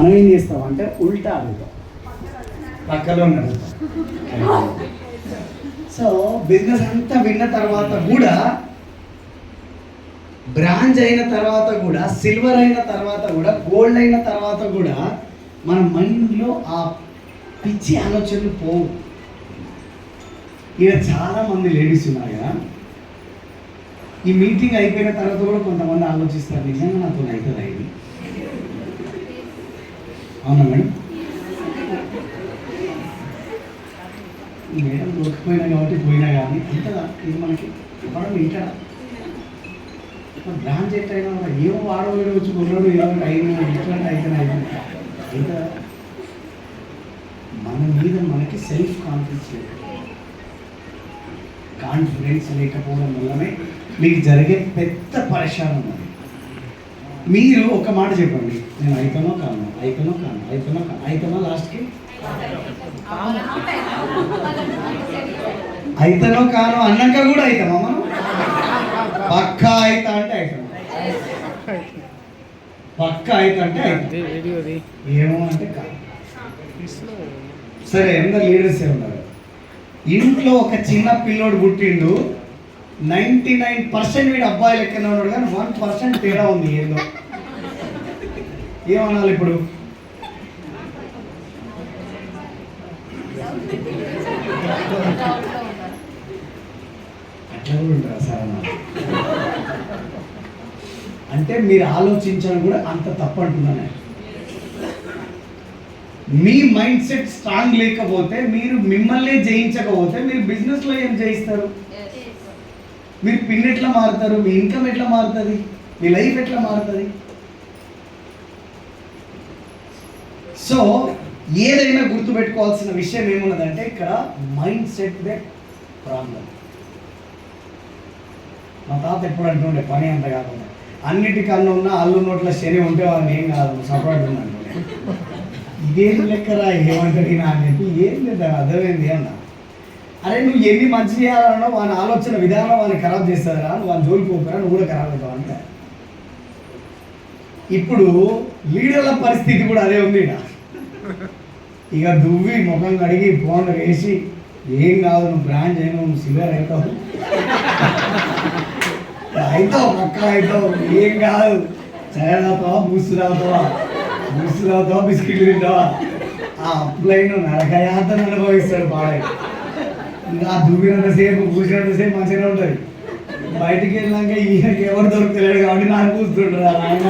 మనం ఏం చేస్తాం అంటే ఉల్టా అడుగుతాం, పక్కలో అడుగుతాం. సో బిజినెస్ అంతా విన్న తర్వాత కూడా, బ్రాంజ్ అయిన తర్వాత కూడా, సిల్వర్ అయిన తర్వాత కూడా, గోల్డ్ అయిన తర్వాత కూడా మన మైండ్లో ఆ పిచ్చి ఆలోచనలు పోవు. ఇక చాలామంది లేడీస్ ఉన్నారు కదా, ఈ మీటింగ్ అయిపోయిన తర్వాత కూడా కొంతమంది ఆలోచిస్తారు, నిజంగా నాతో అవుతుందా ఇది? అవునా మేడం? మేడం దొరికిపోయినా కాబట్టి పోయినా కానీ అంతగా ఇది మనకి ఎవరు ఇంటాడా? బ్రాంచ్ ఎట్లయినా ఏమో వాడవాడు వచ్చి కొన్నాడు, ఏమో అయినా ఇట్లాంటి అయితేనే అయితే మన మీద మనకి సెల్ఫ్ కాన్ఫిడెన్స్ లేకపోవడం వల్లనే మీకు జరిగే పెద్ద పరిశానం ఉన్నది. మీరు ఒక మాట చెప్పండి, నేను అయిపోయినో కాను, అయిపోయినో కాను, అయిపోయినో కాను, అయిపోయినా లాస్ట్కి అయితేనో కాను అన్నాక కూడా అవుతామా మనం? పక్కా అవుతా అంటే అవుతాం, పక్కా అవుతా అంటే అవుతాం, ఏమో అంటే కాదు. సరే, అందరు లీడర్స్ ఉన్నారు. ఇంట్లో ఒక చిన్న పిల్లోడు పుట్టిండు, 99% వీడు అబ్బాయి లెక్కనే ఉన్నాడు, కానీ 1% తేడా ఉంది ఏదో. ఏమనాలి ఇప్పుడు? అట్లా కూడా ఉంటారా సార్ అన్నారు? అంటే మీరు ఆలోచించడం కూడా అంత తప్పు అంటున్నాను. మీ మైండ్ సెట్ స్ట్రాంగ్ లేకపోతే, మీరు మిమ్మల్ని జయించకపోతే మీరు బిజినెస్లో ఏం జయిస్తారు? మీరు పిన్ ఎట్లా మారుతారు? మీ ఇన్కమ్ ఎట్లా మారుతుంది? మీ లైఫ్ ఎట్లా మారుతుంది? సో ఏదైనా గుర్తుపెట్టుకోవాల్సిన విషయం ఏమున్నదంటే, ఇక్కడ మైండ్ సెట్ దే ప్రాబ్లం. మా తాత ఎప్పుడు అంటుండే, పని అంత కాకుండా అన్నిటికన్నా ఉన్న అల్లు నోట్ల శని ఉంటే వాళ్ళని ఏం కాదు, సపరేట్ ఉందంటుండే. ఇదేం లెక్కరా, ఏమంటాడు నా అని చెప్పి, ఏం లేదు అర్థమైంది అన్న. అరే నువ్వు ఎన్ని మంచి చేయాలన్నా వాని ఆలోచన విధానం వాడిని ఖరాబ్ చేస్తారా, నువ్వు వాని జోలికి పోకరా, నువ్వు కూడా ఖరాబ్ అవుతావు అంట. ఇప్పుడు లీడర్ల పరిస్థితి కూడా అదే ఉంది. ఇక దువ్వి ముఖం కడిగి ఫోన్ వేసి, ఏం కాదు నువ్వు బ్రాంచ్ అయినా, నువ్వు సిల్వర్ అవుతావు, అవుతావు పక్క అవుతావు, ఏం కాదు, చాయ్ తాగుతావా, బూస్ట్ తాగుతావా, బిస్కెట్లు తింటావా, ఆ అప్లైన్ నరకయాతను అనుభవిస్తాడు పాడే. ఇంకా దువ్వినంతసేపు కూర్చున్నంతసేపు మంచిగా ఉంటుంది. బయటికి వెళ్ళాక ఈయనకి ఎవరు దొరుకుతలేడు కాబట్టి నాకు కూర్చుంటారు ఆయన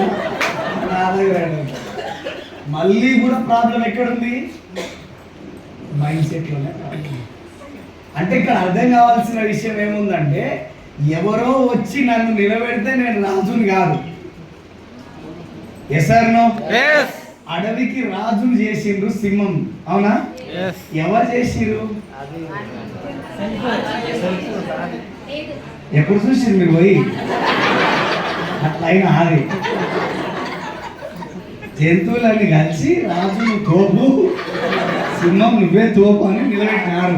నా దగ్గర. మళ్ళీ కూడా ప్రాబ్లం ఎక్కడుంది? మైండ్ సెట్లోనే. అంటే ఇక్కడ అర్థం కావాల్సిన విషయం ఏముందంటే, ఎవరో వచ్చి నన్ను నిలబెడితే నేను రాజుని కాదు. Yes or no? అడవికి రాజును చేసిండ్రు సింహం, అవునా? ఎవరు చేసిరు? ఎప్పుడు చూసింది మీరు పోయి? అట్లయినా అది జంతువులన్నీ కలిసి రాజును తోపు, సింహం నువ్వే తోపు అని నిలబెట్టినారు.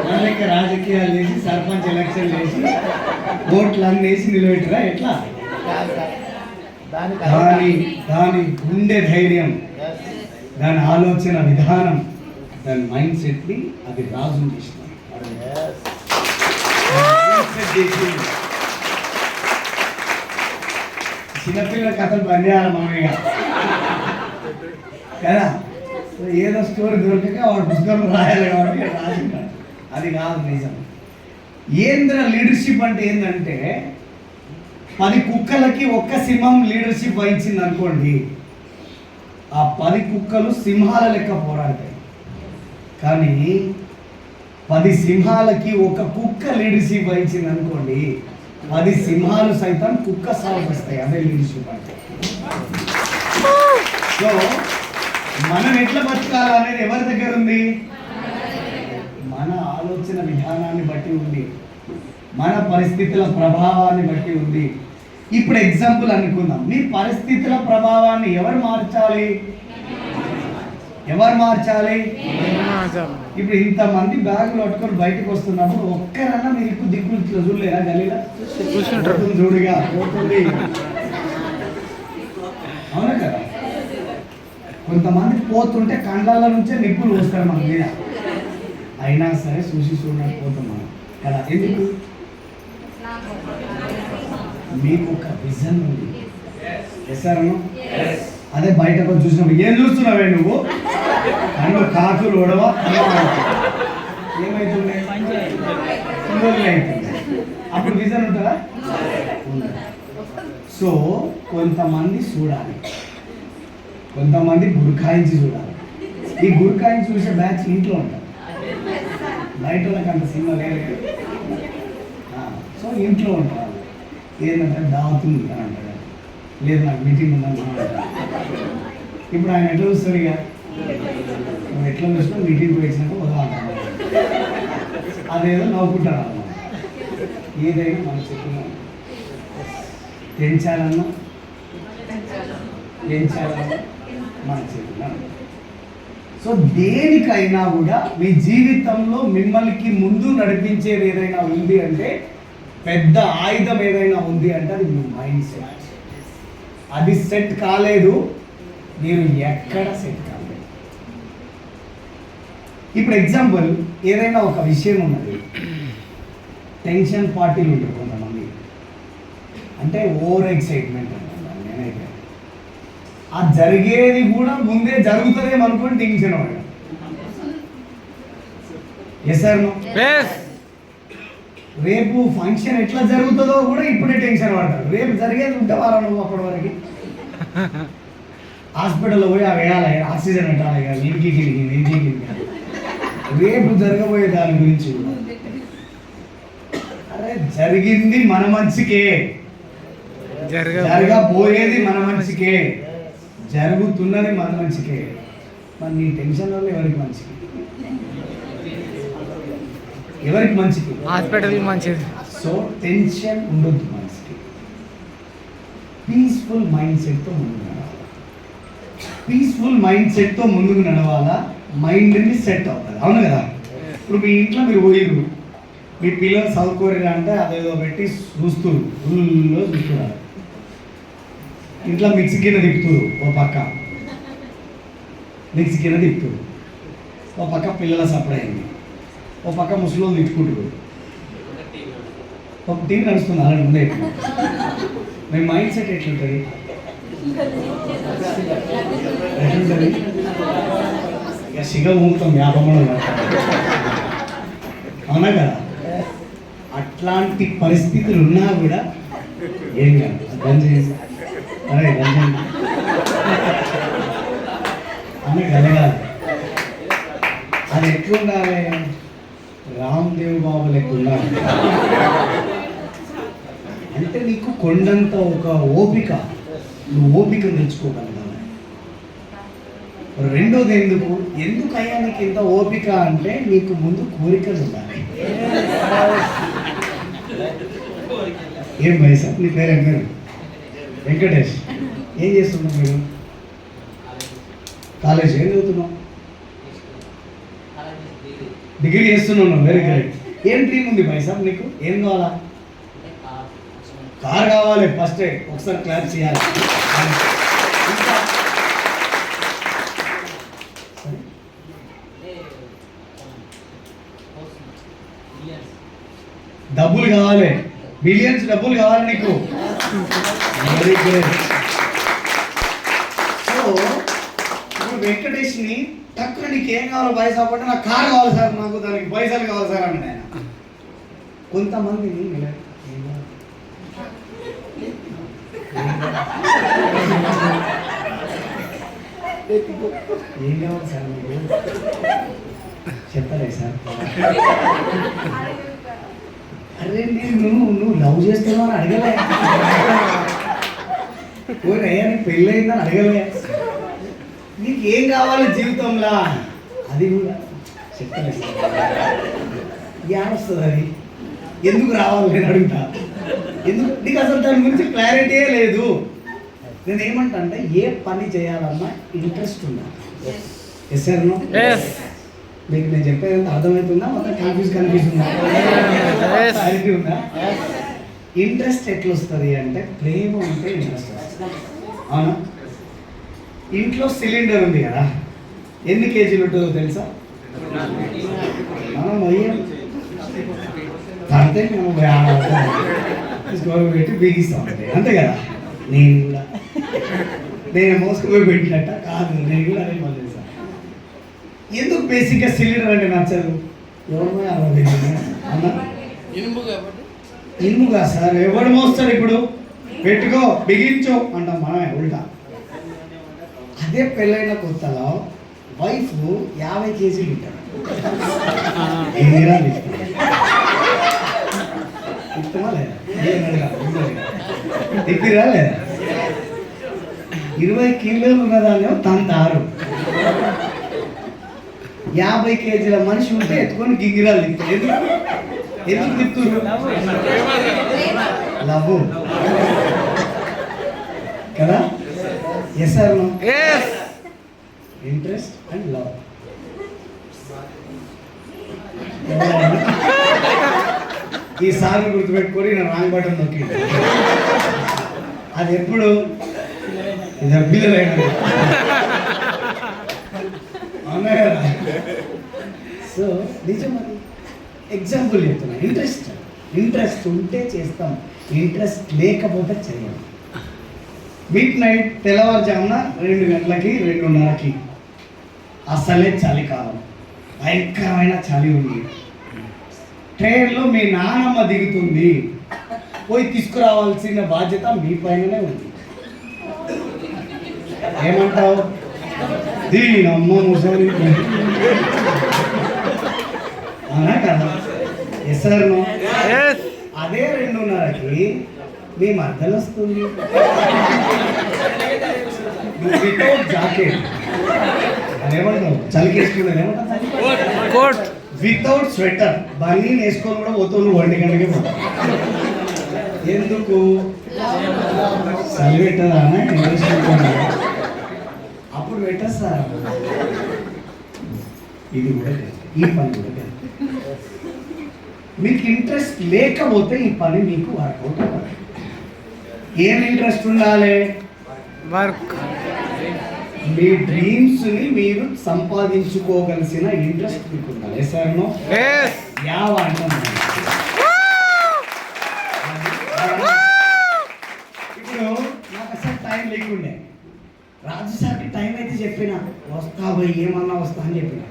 వాళ్ళకి రాజకీయాలు చేసి, సర్పంచ్ ఎలక్షన్ చేసి, ఓట్లు అన్నీ వేసి నిలబెట్టిరా. ఎట్లా? దాని గుండె ధైర్యం, దాని ఆలోచన విధానం, దాని మైండ్ సెట్ని అది రాజు చేసినారు. చిన్నపిల్లల కథలు బంద్ చేయాలి మనం కదా. ఏదో స్టోరీ దొరకక వాడు పుస్తకం రాయాలి కాబట్టి రాసింటాడు. అది కాదు నిజం. ఏంద్ర లీడర్షిప్ అంటే ఏంటంటే, 10 కుక్కలకి ఒక్క సింహం లీడర్షిప్ వహించింది అనుకోండి, ఆ 10 కుక్కలు సింహాల లెక్క పోరాడతాయి. కానీ 10 సింహాలకి ఒక కుక్క లీడర్షిప్ వహించింది అనుకోండి, 10 సింహాలు సైతం కుక్క సాగు వస్తాయి. అదే లీడర్షిప్ అంటే. సో మనం ఎట్లా బతకాలి అనేది ఎవరి దగ్గర ఉంది? మన ఆలోచన విధానాన్ని బట్టి ఉంది, మన పరిస్థితుల ప్రభావాన్ని బట్టి ఉంది. ఇప్పుడు ఎగ్జాంపుల్ అనుకుందాం, మీ పరిస్థితుల ప్రభావాన్ని ఎవరు మార్చాలి? ఇప్పుడు ఇంతమంది బ్యాగులు పట్టుకొని బయటకు వస్తున్నప్పుడు ఒక్కరన్నా మీరు దిక్కులు చూడలేరా? గలీలా చూడుగా పోతుంది, అవునా కదా? కొంతమంది పోతుంటే కండ్ల నుంచే నిప్పులు వస్తారు మన మీద, అయినా సరే చూసి చూడడానికి పోతాం మనం కదా. ఎందుకు? మీకు ఒక విజన్ ఉంది. చేస్తారను అదే బయటకు చూసినప్పుడు ఏం చూస్తున్నావే నువ్వు, కళ్ళు కాకులు ఓడవా ఏమైతుంది, అప్పుడు విజన్ ఉంటుందా? సో కొంతమంది చూడాలి, కొంతమంది గురికాయించి చూడాలి. ఈ గురికాయించి చూసే బ్యాచ్ ఇంట్లో ఉంటారు, బయట వాళ్ళకి అంత సినిమా లేదు. సో ఇంట్లో ఉంటారు. ఏంటంటే దావుతుంది అని అంటారు, లేదు నాకు మీటింగ్ ఉందని అంటారు. ఇప్పుడు ఆయన ఎట్లా చూస్తారు, ఇక నువ్వు ఎట్లా చూసినా మీటింగ్ వచ్చినాక వదలంటారు, అదేదో నవ్వుకుంటారు అన్నమాట. ఏదైనా మన చెప్పుకున్నాం, పెంచాలన్నా మన చెప్పుకున్నాం. సో దేనికైనా కూడా మీ జీవితంలో మిమ్మల్ని ముందు నడిపించేది ఏదైనా ఉంది అంటే, పెద్ద ఆయుధం ఏదైనా ఉంది అంటే అది మీ మైండ్ సెట్. అది సెట్ కాలేదు, మీరు ఎక్కడ సెట్ కాలేదు. ఇప్పుడు ఎగ్జాంపుల్, ఏదైనా ఒక విషయం ఉన్నది, టెన్షన్ పార్టీలు ఉంటారు కొంతమంది, అంటే ఓవర్ ఎక్సైట్మెంట్ అంటారు. నేనైతే ఆ జరిగేది కూడా ముందే జరుగుతుందేమో అనుకోని టెన్షన్ వాడు. ఎస్ సార్, రేపు ఫంక్షన్ ఎట్లా జరుగుతుందో కూడా ఇప్పుడే టెన్షన్ పడతారు. రేపు జరిగేది ఉంటే వారం నువ్వు అప్పటి వరకు హాస్పిటల్లో పోయి అవి వేయాలి, ఆక్సిజన్ పెట్టాలి, ఇంటికి రేపు జరగబోయే దాని గురించి కూడా. అరే జరిగింది మన మంచికే, జరగబోయేది మన మంచికే, జరుగుతున్నది మన మంచికే. మరి నీ టెన్షన్ వల్ల ఎవరికి మంచికి, ఎవరికి మంచిది? హాస్పిటల్ మంచిది. సో టెన్షన్ ఉండొద్దు మనిషికి. పీస్ఫుల్ మైండ్ సెట్తో ముందుకు నడవాలి. పీస్ఫుల్ మైండ్ సెట్తో ముందుకు నడవాలా, మైండ్ని సెట్ అవుతుంది. అవును కదా? ఇప్పుడు మీ ఇంట్లో మీరు పోయిరు, మీ పిల్లలు చదువుకోరు అంటే అదేదో పెట్టి చూస్తున్నారు, ఫుల్లో చూస్తున్నారు. ఇంట్లో మిక్సీ కింద తిప్పుతురు, ఓ పక్క మిక్సీ కింద తిప్పుతురు, ఓ పక్క పిల్లల సప్లై అయింది, ఒక పక్క ముసలోళ్ళు తిట్టుకుంటారు, ఒక టీవీ నడుస్తుంది అలాంటి ముందే. మీ మైండ్ సెట్ ఎట్లుంటుంది? ఎట్లుంటుంది? ఇక సిగ ఊపుతాం వ్యాపంలో, అవునా కదా? అట్లాంటి పరిస్థితులు ఉన్నా కూడా ఏం కాదు, బంద్ చేసి అరే బంద్ అన్న కలగాలి. అది ఎట్లుండాలి? రామ్దేవ్ బాబు లెక్క ఉండాలి. అంటే నీకు కొండంత ఒక ఓపిక, నువ్వు ఓపికను తెచ్చుకోగలగాలి. రెండోది ఎందుకు అయ్యా నీకు ఇంత ఓపిక అంటే, నీకు ముందు కోరికలు ఉండాలి. ఏం వయసు? నీ పేరు ఏం పేరు? వెంకటేష్. ఏం చేస్తున్నావు మీరు? కాలేజ్ ఏం చదువుతున్నావు? డిగ్రీ చేస్తున్నావు. Very great. ఏం డ్రీమ్ ఉంది పైసాబ్ నీకు? ఏం కావాలా? కార్ కావాలి. ఫస్ట్ ఒకసారి క్లాప్ చేయాలి. డబ్బులు కావాలి, బిలియన్స్ డబ్బులు కావాలి నీకు. Very great. సో ఇప్పుడు వెంకటేష్ని తక్కువ నీకు ఏం కావాలో పైసా పట్టు, నాకు కారు కావాలి సార్, నాకు దానికి పైసలు కావాలి సార్ అని ఆయన. కొంతమంది ఏం కావాలి సార్ మీకు చెప్తారే సార్. అరే నువ్వు లవ్ చేస్తున్నావు అని అడగలే, అయ్యా నీకు పెళ్ళయిందని అడగలే, నీకు ఏం కావాలి జీవితంలో అది కూడా చెప్తాను. వస్తుంది అది ఎందుకు రావాలి నేను అడుగుతా. ఎందుకు నీకు అసలు దాని గురించి క్లారిటీయే లేదు. నేను ఏమంటా అంటే, ఏ పని చేయాలన్నా ఇంట్రెస్ట్ ఉండాలి. Yes sir no? మీకు నేను చెప్పేది అర్థమవుతుందా? మొత్తం కన్ఫ్యూజ్ ఉందా? క్లారిటీ ఉందా? ఇంట్రెస్ట్ ఎట్లా వస్తుంది అంటే, ప్రేమ ఉంటే ఇంట్రెస్ట్ వస్తుంది. అవునా? ఇంట్లో సిలిండర్ ఉంది కదా, ఎన్ని కేజీలు ఉంటుందో తెలుసా? మనం మొయ్యం పడితే మేము పెట్టి బిగిస్తాం అంతే కదా. నేను మోసుకుపోయి పెట్టినట్ట కాదు, నేను కూడా అదే పని చేస్తాను. ఎందుకు బేసిక్గా సిలిండర్ అంటే నచ్చదు? ఎవరు అన్నా ఇనుముగా సార్, ఎవడు మోస్తాడు? ఇప్పుడు పెట్టుకో బిగించో అంటాం మనమే ఉల్టా. అదే పెళ్ళైన కొత్తలో వైఫ్ 50 కేజీలు ఉంటాడు, ఇష్టమా లేదా? ఎక్కిరా లేదా? 20 కిలోలు ఉన్నదాన్ని తంతారు. 50 కేజీల మనిషి ఉంటే ఎత్తుకొని గిగిరాలు తిప్పుతారు. ఎందుకు తిప్పుతున్నారు? లవ్ కదా. Yes or no? Interest and love. ఈసారి గుర్తుపెట్టుకొని నేను రాంగ్ బటన్ నొక్కి, అది ఎప్పుడు దబ్బిలైన అవునా కదా. సో నిజం, అది ఎగ్జాంపుల్ చెప్తున్నా. ఇంట్రెస్ట్ ఉంటే చేస్తాం, ఇంట్రెస్ట్ లేకపోతే చేయం. మిడ్ నైట్ తెల్లవారుజామున 2 గంటలకి 2:30కి అసలే చలికాలం, భయంకరమైన చలి ఉంది. ట్రైన్లో మీ నానమ్మ దిగుతుంది, పోయి తీసుకురావాల్సిన బాధ్యత మీ పైననే ఉంది. ఏమంటావు? దీనమ్మ ముసలి అవునా కదా. Yes or no? అదే 2:30కి మీ మద్దలు వస్తుంది, వితౌట్ జాకెట్. అదేమంటావు? చలికేసుకున్నది ఏమంటావు? వితౌట్ స్వెటర్ బనీన్ వేసుకొని కూడా పోతావు నువ్వు 1 గంటకే పోతావు. ఎందుకు? చలి పెట్టదా? అప్పుడు పెట్టదు సార్. ఇది కూడా ఈ పని కూడా మీకు ఇంట్రెస్ట్ లేకపోతే ఈ పని మీకు వర్కౌట్ అవ్వాలి. ఏం ఇంట్రెస్ట్ ఉండాలి? వర్క్. మీ డ్రీమ్స్ ని మీరు సంపాదించుకోగలిసిన ఇంట్రెస్ట్ మీకు ఉండాలి. Yes or no? యావ అంటాం. ఇప్పుడు నాకు అసలు టైం లేకుండే, రాజు సార్కి టైం అయితే చెప్పిన వస్తా పోయి ఏమన్నా వస్తా అని చెప్పిన.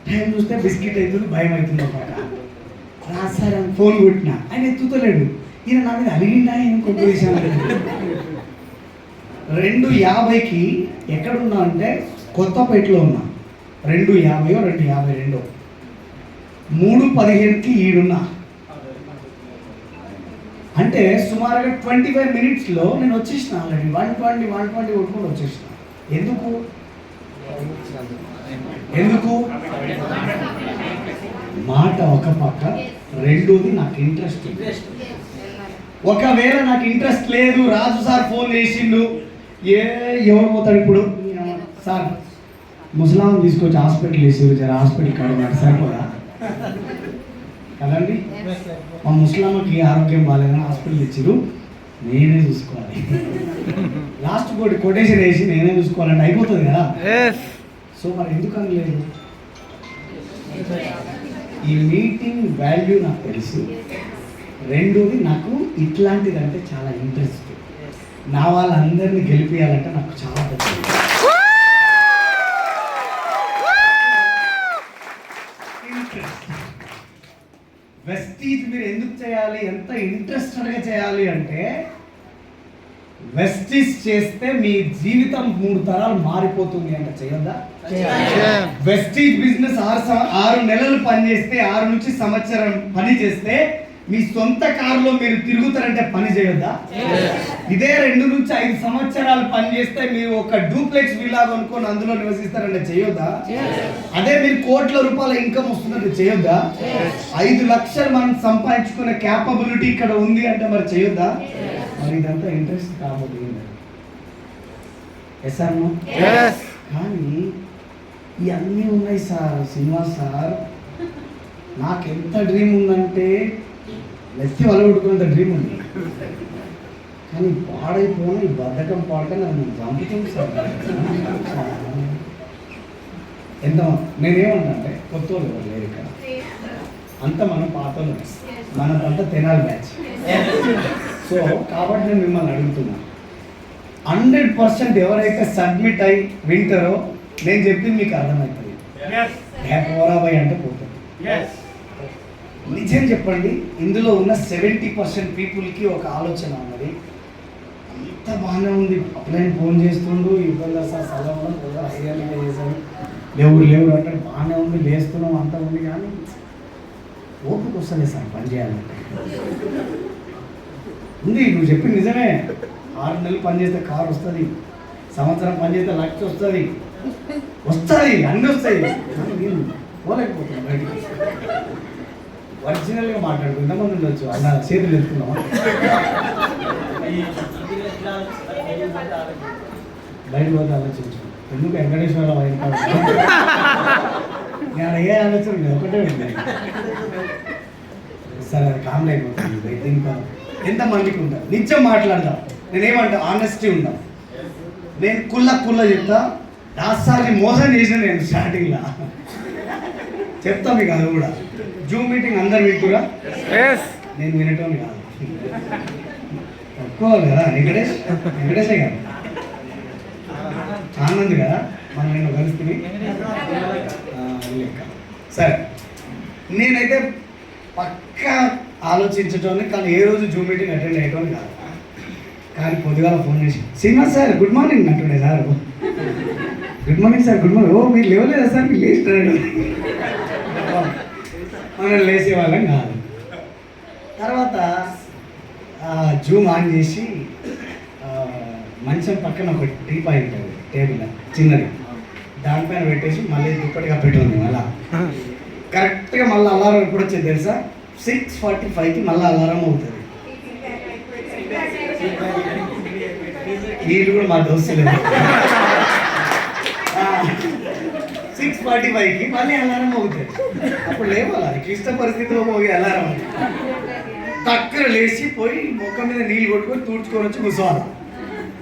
టైం చూస్తే బిస్కెట్ అవుతుంది, భయం అవుతుంది. ఒక రాజు సార్ ఫోన్ కొట్టినా, ఆయన ఎత్తుతలేడు. ఈయన నా మీద అడిగిండా ఇంకొక విషయం. 2:50కి ఎక్కడున్నా అంటే కొత్తపేటలో ఉన్నా, 2:50 2:52. 3:15కి ఈడున్నా అంటే సుమారుగా 25 మినిట్స్లో నేను వచ్చేసిన. ఆల్రెడీ 120 కొట్టుకొని వచ్చేసిన. ఎందుకు మాట ఒక పక్క, రెండోది నాకు ఇంట్రెస్ట్. ఒకవేళ నాకు ఇంట్రెస్ట్ లేదు, రాజు సార్ ఫోన్ చేసిండు, ఎవరు పోతాడు ఇప్పుడు? సార్ ముసలాం తీసుకొచ్చి హాస్పిటల్ వేసి హాస్పిటల్ కాడ సరిపోదా కదండి? మా ముసలామ్మకి ఆరోగ్యం బాగాలేదని హాస్పిటల్ ఇచ్చారు, నేనే చూసుకోవాలి. లాస్ట్ కొటేషన్ వేసి నేనే చూసుకోవాలంటే అయిపోతుంది కదా. సో మరి ఎందుకు అనలేదు? ఈ మీటింగ్ వాల్యూ నాకు తెలుసు. రెండోది నాకు ఇట్లాంటిదంటే చాలా ఇంట్రెస్ట్. నా వాళ్ళందరినీ గెలిపియాలంటే నాకు చాలా పెద్ద ఇంట్రెస్ట్. వెస్టీజ్ మీరు ఎందుకు చేయాలి, ఎంత ఇంట్రెస్టెడ్గా చేయాలి అంటే, వెస్టీజ్ చేస్తే మీ జీవితం 3 తరాలు మారిపోతుంది అంటే చేయొద్దా? వెస్టీజ్ బిజినెస్ 6 నెలలు పని చేస్తే, 6 నుంచి సంవత్సరం పని చేస్తే మీ సొంత కారులో మీరు తిరుగుతారంటే పని చేయొద్దా? ఇదే 2 నుంచి 5 సంవత్సరాలు పని చేస్తే మీరు ఒక డూప్లెక్స్ విల్లా కొనుక్కొని అందులో నివసిస్తారంటే చేయొద్దా? అదే మీరు కోట్ల రూపాయల ఇన్కమ్ వస్తుందంటే చేయొద్దా? 5 లక్షలు మనం సంపాదించుకునే క్యాపబిలిటీ ఇక్కడ ఉంది అంటే మరి చేయొద్దా? మరి ఇదంతా ఇంట్రెస్ట్ కాబట్టి. Yes or no? కానీ ఇవన్నీ ఉన్నాయి సార్. శ్రీనివాస్ సార్, నాకు ఎంత డ్రీమ్ ఉందంటే నెత్తి వలగొట్టుకున్నంత డ్రీమ్ ఉంది. కానీ పాడైపోయిన ఈ బద్ధకం పాడక నన్ను చంపుతుంది సార్. ఎంత నేనేమంటా అంటే కొత్త వాళ్ళు ఎవరు లేరు ఇక్కడ, అంతా మనం పాతలు, మనదంతా తెనాలి బ్యాచ్. సో కాబట్టి నేను మిమ్మల్ని అడుగుతున్నా, 100% ఎవరైతే సబ్మిట్ అయి వింటారో నేను చెప్పింది మీకు అర్థమవుతుంది. పోరాబాయ్ అంటే పోతుంది. నిజం చెప్పండి, ఇందులో ఉన్న 70% పీపుల్కి ఒక ఆలోచన ఉన్నది, అంత బాగానే ఉంది, అప్లైన్ ఫోన్ చేస్తుండు, ఇబ్బంది అసలు సలహా అసలు చేశాను, లేవు అంటే బాగానే ఉంది, లేస్తున్నాం అంతా ఉంది, కానీ ఓపిక వస్తుంది సార్ పని చేయాలంటే. ఉంది, నువ్వు చెప్పింది నిజమే. 6 నెలలు పనిచేస్తే కారు వస్తుంది, సంవత్సరం పనిచేస్తే లక్ష వస్తుంది, అన్నీ వస్తాయి. నేను పోలేకపోతున్నా బయటికి. ఒరిజినల్గా మాట్లాడుకో, ఎంతమంది ఉండొచ్చు అన్న చేతులు ఎత్తుకున్నామా? బయటకు పోతే ఆలోచించు, ఎందుకు వెంకటేశ్వరరావు అయిన నేను ఏ ఆలోచన లేదు, ఒకటే ఉంది సార్, అది కామెడీ అయిపోతుంది. దీనికి ఎంతమందికి ఉంటారు, నిజం మాట్లాడదాం. నేనేమంటా, ఆనెస్టీ ఉందాం. నేను కుల్ల చెప్తా, దాసాన్ని మోసం చేసిన నేను స్టార్టింగ్లో చెప్తా మీకు. అది కూడా జూమ్ మీటింగ్ అందరు వింటురా? నేను వినటం కాదు, ఒప్పుకోవాలి కదా. వెంకటేశే కదా, ఆనంద్ కదా, మనం నేను కలుసుకుని లెక్క. సరే, నేనైతే పక్కా ఆలోచించటోని, కానీ ఏ రోజు జూమ్ మీటింగ్ అటెండ్ అయ్యటం కాదు. కానీ పొద్దుగాల ఫోన్ చేసి, శ్రీనివాస్ సార్ గుడ్ మార్నింగ్ అంటుండే sir. Good morning sir, good morning. ఓ మీరు లేవలేదా సార్, మీరు లేచినాడు. మనం లేచే వాళ్ళం కాదు. తర్వాత జూమ్ ఆన్ చేసి మంచం పక్కన ఒక టీ పాయింట్ ఉంటుంది టేబుల్ చిన్నది, దానిపైన పెట్టేసి మళ్ళీ దుప్పటిగా పెట్టుంది. మళ్ళీ కరెక్ట్గా మళ్ళీ అలారం ఎప్పుడు వచ్చేది తెలుసా? 6:45కి మళ్ళీ అలారం అవుతుంది. వీళ్ళు కూడా మా దోస్తులు. 6:45కి మళ్ళీ అలారం అవుతుంది. అప్పుడు లేవాలి, క్లిష్ట పరిస్థితిలో పోయి అలారం టక్కన లేచి పోయి ముఖం మీద నీళ్ళు కొట్టుకొని తుడుచుకొని వచ్చి కూర్చోవాలి.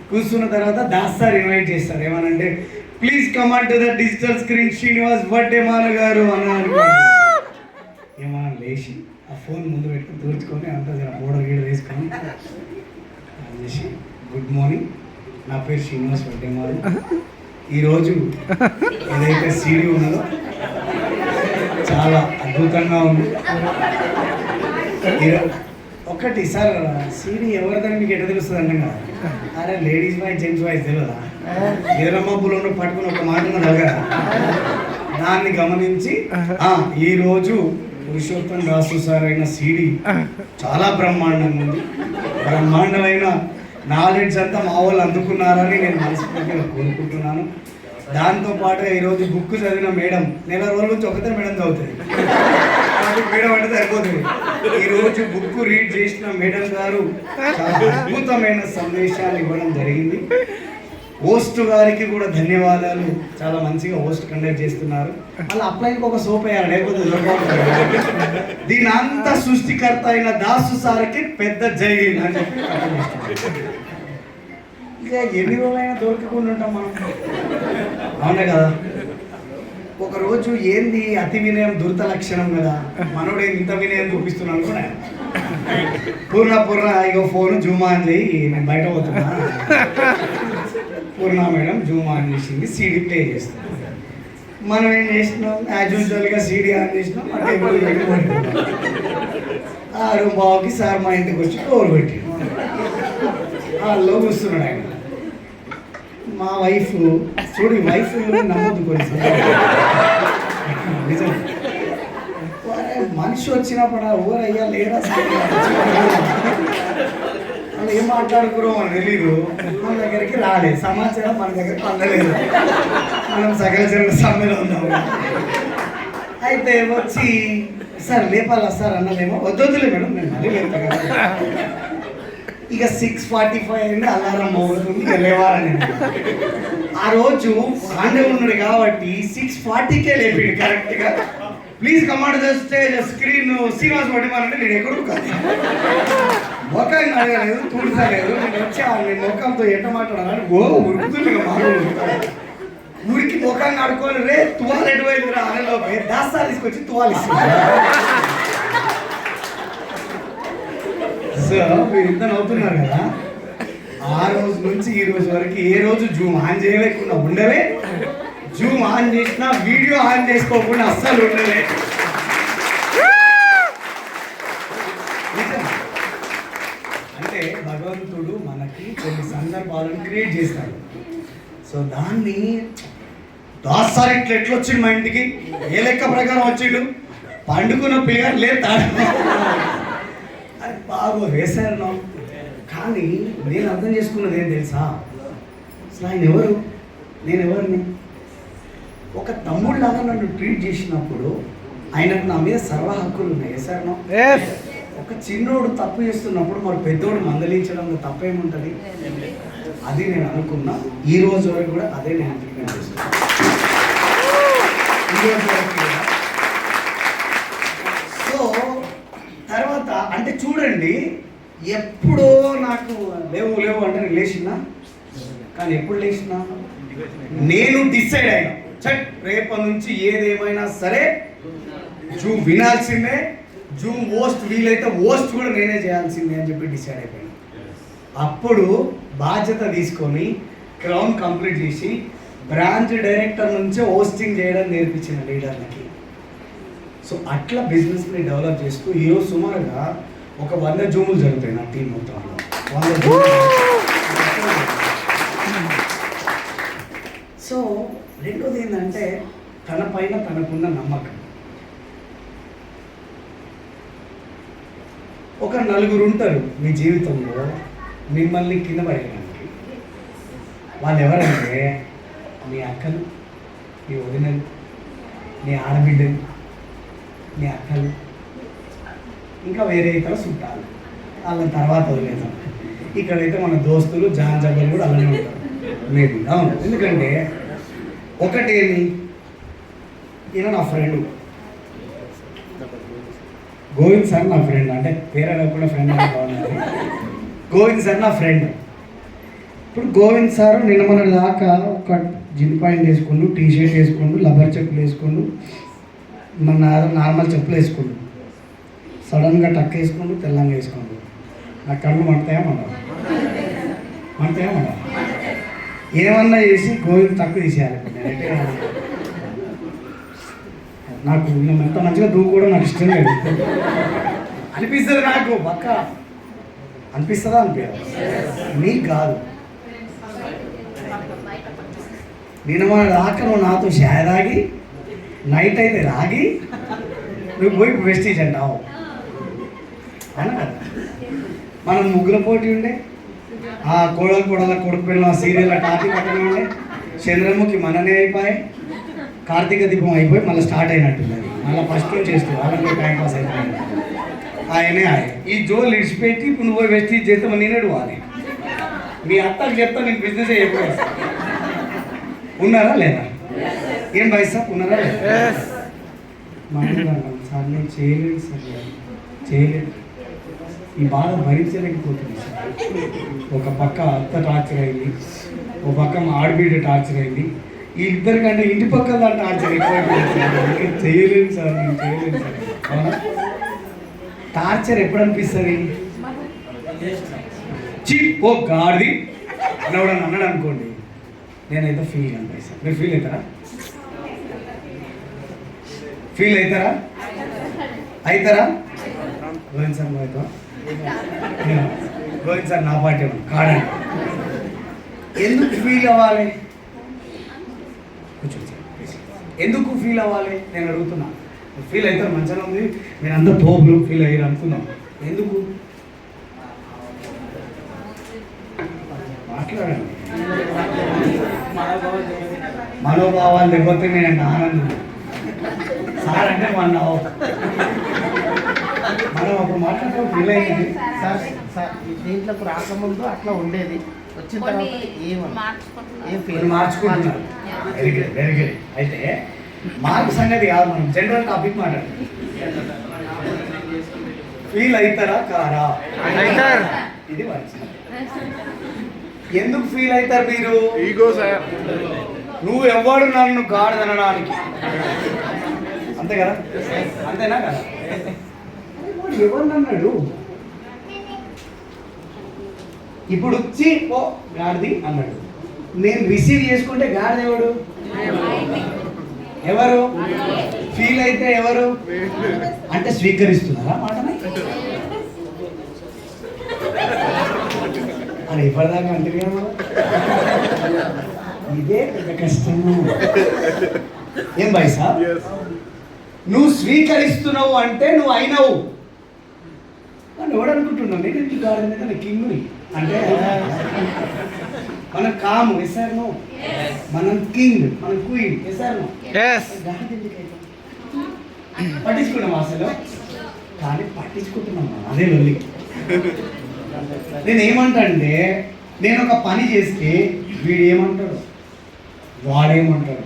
కూర్చున్న తర్వాత దాస్ సార్ ఇన్వైట్ చేస్తారు, ఏమనంటే please command to the digital screen Srinivas birthday మానగారు అన్నారు. ఏమన్నా లేచి ఆ ఫోన్ ముందు పెట్టుకుని తుడుచుకొని అంతా పౌడర్ గీడ వేసుకొని చేసి, గుడ్ మార్నింగ్, నా పేరు శ్రీనివాస్ బర్త్డే మారు. ఈరోజు ఏదైతే సీడీ ఉన్నదో చాలా అద్భుతంగా ఉంది. ఒకటి సార్, సీడీ ఎవరిదని మీకు ఎట్లా తెలుస్తుంది అన్న కదా? అరే లేడీస్ వాయిస్ జెంట్స్ వాయిస్ తెలియదా? వీరమ్మబ్బులు పట్టుకుని ఒక మాట కదా, దాన్ని గమనించి ఈరోజు పురుషోత్తం దాసు సార్ అయిన సీడీ చాలా బ్రహ్మాండంగా ఉంది. బ్రహ్మాండమైన నాలెడ్జ్ అంతా మా వాళ్ళు అందుకున్నారని నేను మనస్ఫూర్తిగా కోరుకుంటున్నాను. దాంతోపాటు ఈరోజు బుక్ చదివిన మేడం, నెల రోజుల నుంచి ఒకటే మేడం చదువుతుంది, మేడం అంటే సరిపోతుంది. ఈరోజు బుక్ రీడ్ చేసిన మేడం గారు చాలా అద్భుతమైన సందేశాలు ఇవ్వడం జరిగింది. హోస్ట్ గారికి కూడా ధన్యవాదాలు, చాలా మంచిగా హోస్ట్ కండక్ట్ చేస్తున్నారు. మళ్ళీ అప్లైకి ఒక సోప్ వేయాలి, లేకపోతే దీని అంత సృష్టికర్త అయిన దాసు సార్కి పెద్ద జై అని చెప్పి ఇక ఎన్ని రోజులైనా దొరకకుండా ఉంటాం మనం, అవునే కదా? ఒకరోజు ఏంది అతి వినయం దురత లక్షణం కదా, మనోడే ఇంత వినయం చూపిస్తున్నాను కూడా. పూర్ణ ఇగో ఫోన్ జూమ్ ఆన్ చేయి, నేను బయట పోతున్నా. పూర్ణ మేడం జూమ్ ఆన్ చేసింది, సీడీ ప్లే చేస్తాం. మనం ఏం చేసినాం, యాజ్ యూజువల్గా సీడీ ఆన్ చేసినాం. ఆ టేబుల్ 6:15కి సార్ మా ఇంటికి వచ్చి డోర్ పెట్టి హాల్లో కూర్చున్నాడు ఆయన. మా వైఫ్ చూడు, వైఫ్ నమ్మద్దు కొన్ని నిజం. మనిషి వచ్చినప్పుడు ఊరయ్యా లేరా వాళ్ళు ఏం మాట్లాడుకురో మనకు తెలీదు. మన దగ్గరికి రాలేదు సమాచారం, మన దగ్గరికి అందలేదు. మనం సకల జనుల సమ్మెలో ఉన్నాము. అయితే వచ్చి సార్ లేపాలా సార్ అన్నదేమో, వద్దొద్దులే మేడం నేను మళ్ళీ లేపుతా కదా. ఇక 6:45 అయింది, అలారం మోగుతుంది, ఇక లేవాలని. ఆ రోజు సండే ఉన్నాడు కాబట్టి 6:40కే లేపాడు కరెక్ట్గా. Please command the stage screen Srinivas వడ్డీమాన్ అంటే నేను ఎక్కడూ కాదు, ముఖాన్ని అడగలేదు, తుడిసలేదు. నేను వచ్చి నేను ముఖంతో ఎట్ట మాట్లాడాలని ఉరుకుతుండే ఊరికి ముఖాన్ని ఆడుకోవాలి. రే తువాలు ఎటువైంది రా అనేలోపే దాస్తా తీసుకొచ్చి తువాలు ఇస్తుంది. సో మీరు ఇంత నవ్వుతున్నారు కదా, ఆ రోజు నుంచి ఈ రోజు వరకు ఏ రోజు జూమ్ ఆన్ చేయలేకుండా ఉండలే, జూమ్ ఆన్ చేసినా వీడియో ఆన్ చేసుకోకుండా అస్సలు ఉండలే. అంటే భగవంతుడు మనకి కొన్ని సందర్భాలను క్రియేట్ చేస్తాడు. సో దాన్ని దాసారి ఇట్లా ఎట్లా వచ్చిండు మా ఇంటికి, ఏ లెక్క ప్రకారం వచ్చిండు, పండుకున్న పిల్లగారు లేతాడు, అది బాగా వేసారు. కానీ నేను అర్థం చేసుకున్నది ఏం తెలుసా, అసలు ఆయన ఎవరు, నేను ఎవరిని. ఒక తమ్ముళ్ళలాగా నన్ను ట్రీట్ చేసినప్పుడు ఆయనకు నా మీద సర్వ హక్కులు ఉన్నాయి. వేసారు. ఒక చిన్నోడు తప్పు చేస్తున్నప్పుడు మరి పెద్దోడు మందలించడంలో తప్పేముంటుంది, అది నేను అనుకున్నా. ఈ రోజు వరకు కూడా అదే నేను ఇంప్లిమెంట్ చేస్తున్నాను. ఈ రోజు వరకు కూడా. సో తర్వాత అంటే చూడండి, ఎప్పుడో నాకు లేవు లేవు అంటే నేను లేచినా, కానీ ఎప్పుడు లేచినా నేను డిసైడ్ అయినా, చట్ రేపటి నుంచి ఏదేమైనా సరే జూమ్ వినాల్సిందే, జూమ్ ఓస్ట్ వీలైతే ఓస్ట్ కూడా నేనే చేయాల్సిందే అని చెప్పి డిసైడ్ అయిపోయాను. అప్పుడు బాధ్యత తీసుకొని క్రౌన్ కంప్లీట్ చేసి బ్రాంచ్ డైరెక్టర్ నుంచి హోస్టింగ్ చేయడం నేర్పించిన లీడర్లకి. సో అట్లా బిజినెస్ని డెవలప్ చేస్తూ ఈరోజు సుమారుగా ఒక 100 జూములు జరుగుతాయి నా టీం మొత్తంలో. 100 జూములు. సో రెండోది ఏంటంటే తన పైన తనకున్న నమ్మకం. ఒక 4 ఉంటారు మీ జీవితంలో మిమ్మల్ని కింద పడేయడానికి. వాళ్ళు ఎవరంటే మీ అక్కలు, మీ వదినలు, మీ ఆడబిడ్డలు, మీ అక్కలు, ఇంకా వేరే ఇతర చుట్టాలు. వాళ్ళ తర్వాత వదిలేతాం. ఇక్కడైతే మన దోస్తులు జాన్ జబ్బలు కూడా అలానే ఉంటారు మేబీ. అవును, ఎందుకంటే ఒకటేమి, ఈయన నా ఫ్రెండ్ గోవింద్ సార్, నా ఫ్రెండ్. అంటే పేరు అడగకుండా ఫ్రెండ్ అని బాగున్నారు. గోవింద్ సార్ నా ఫ్రెండ్. ఇప్పుడు గోవింద్ సార్ నిన్న మన దాకా ఒక జిన్ పాయింట్ వేసుకుండు, టీ షర్ట్ వేసుకుండు, లబ్బర్ చెప్పులు వేసుకుండు, మన నార్మల్ చెప్పులు వేసుకుండు, సడన్గా టక్ వేసుకుండు, తెల్లంగా వేసుకుండు. నా కళ్ళు మంటతాయేమన్నా ఏమన్నా చేసి గోవింద్ తక్కువ తీసేయాలి. నాకు ఎంత మంచిగా కూడా నాకు ఇష్టం లేదు అనిపిస్తుంది. నాకు పక్క అనిపిస్తుందా అనిపించదు, నీకు కాదు. నేను మన దాకా నువ్వు నాతో షాయ్ తాగి నైట్ అయితే రాగి నువ్వు పోయి వెస్టీజ్ అంటావు అవునా కదా. మనం ముగ్గుల పోటీ ఉండే, ఆ కోడల కొడుకు పిల్లల సీరియల్ టాపిక్ అక్కడే ఉండే, చంద్రముఖి మననే అయిపోయి, కార్తీక దీపం అయిపోయి మళ్ళీ స్టార్ట్ అయినట్టుంది. మళ్ళీ ఫస్ట్ నుంచి చేస్తూ వాళ్ళకి టైం పాస్ అయిపోయింది. ఆయనే ఈ జోలు ఇడిచిపెట్టి ఇప్పుడు నువ్వు వెస్టీజ్ చేస్తే నేనే పోవాలి. మీ అత్తకు చెప్తా నేను బిజినెస్ అయిపోయి ఉన్నారా లేదా? ఏం బైసా ఉన్నారా లేదా? సార్ నేను చేయలేదు సార్, చేయలేదు. ఈ బాధ భరించలేకపోతుంది సార్. ఒక పక్క అత్త టార్చర్ అయింది, ఒక పక్క మా ఆడబిడ్డ టార్చర్ అయింది, ఈ ఇద్దరికంటే ఇంటి పక్కన టార్చర్ ఎక్కువైపోయింది సార్. చేయలేదు సార్, నేను చేయలేదు సార్. అవునా? టార్చర్ ఎప్పుడు అనిపిస్తుంది? చీప్ ఓ గాడిది అన్నవాడని అన్నాడు అనుకోండి, నేనైతే ఫీల్ అనిపిస్తాను సార్. మీరు ఫీల్ అవుతారా? ఫీల్ అవుతారా? అవుతారా? గోవింద్ సార్ నువ్వు అవుతావా? గోవింద్ సార్ నా పార్టీ కాడండి. ఎందుకు ఫీల్ అవ్వాలి? కూర్చోండి సార్. ఎందుకు ఫీల్ అవ్వాలి నేను అడుగుతున్నా. ఫీల్ అవుతారు, మంచిగా ఉంది, నేను అంతా తోపులు ఫీల్ అయ్యారు అనుకున్నాం. ఎందుకు మాట్లాడండి. మనోభావాలు లేకపోతే నేను ఆనందం సార్ అంటే మన మనం అప్పుడు మాట్లాడటం ఫీల్ అయ్యింది సార్. సార్ దీంట్లోకి రాకముందు అట్లా ఉండేది, వచ్చిన తర్వాత ఏం ఫీల్ మార్చుకుంటున్నారు. Very good, very good. అయితే మార్క్ సంగతి కాదు, మనం జనరల్ టాపిక్ మాట్లాడుతున్నాం. ఫీల్ అవుతారా కారా? ఇది వయసు. ఎందుకు ఫీల్ అవుతారు మీరు? Ego sir. నువ్వు ఎవడు నన్ను గాడిదనడానికి, అంతే కదా? అంతేనా కదా? ఎవరు అన్నాడు? ఇప్పుడు వచ్చి ఓ గాడిది అన్నాడు, నేను రిసీవ్ చేసుకుంటే గాడిద ఎవడు? ఎవరు? ఫీల్ అయితే ఎవరు? అంటే స్వీకరిస్తున్నారా మాటని? అది ఇప్పటిదాకా అంటే ఇదే పెద్ద కష్టము. ఏం భాయ్ సాబ్, నువ్వు స్వీకరిస్తున్నావు అంటే నువ్వు అయినావు అని ఎవడనుకుంటున్నావు? నేను ఎందుకు గాడిద కింగ్ని అంటే మనం కాము ఎసారు, మనం కింగ్, మనం క్వీన్ ఎసారు. పట్టించుకున్నాం అసలు, కానీ పట్టించుకుంటున్నాం అదే వెళ్ళి. నేను ఏమంటా అంటే, నేను ఒక పని చేస్తే వీడు ఏమంటాడు, వాడేమంటాడు,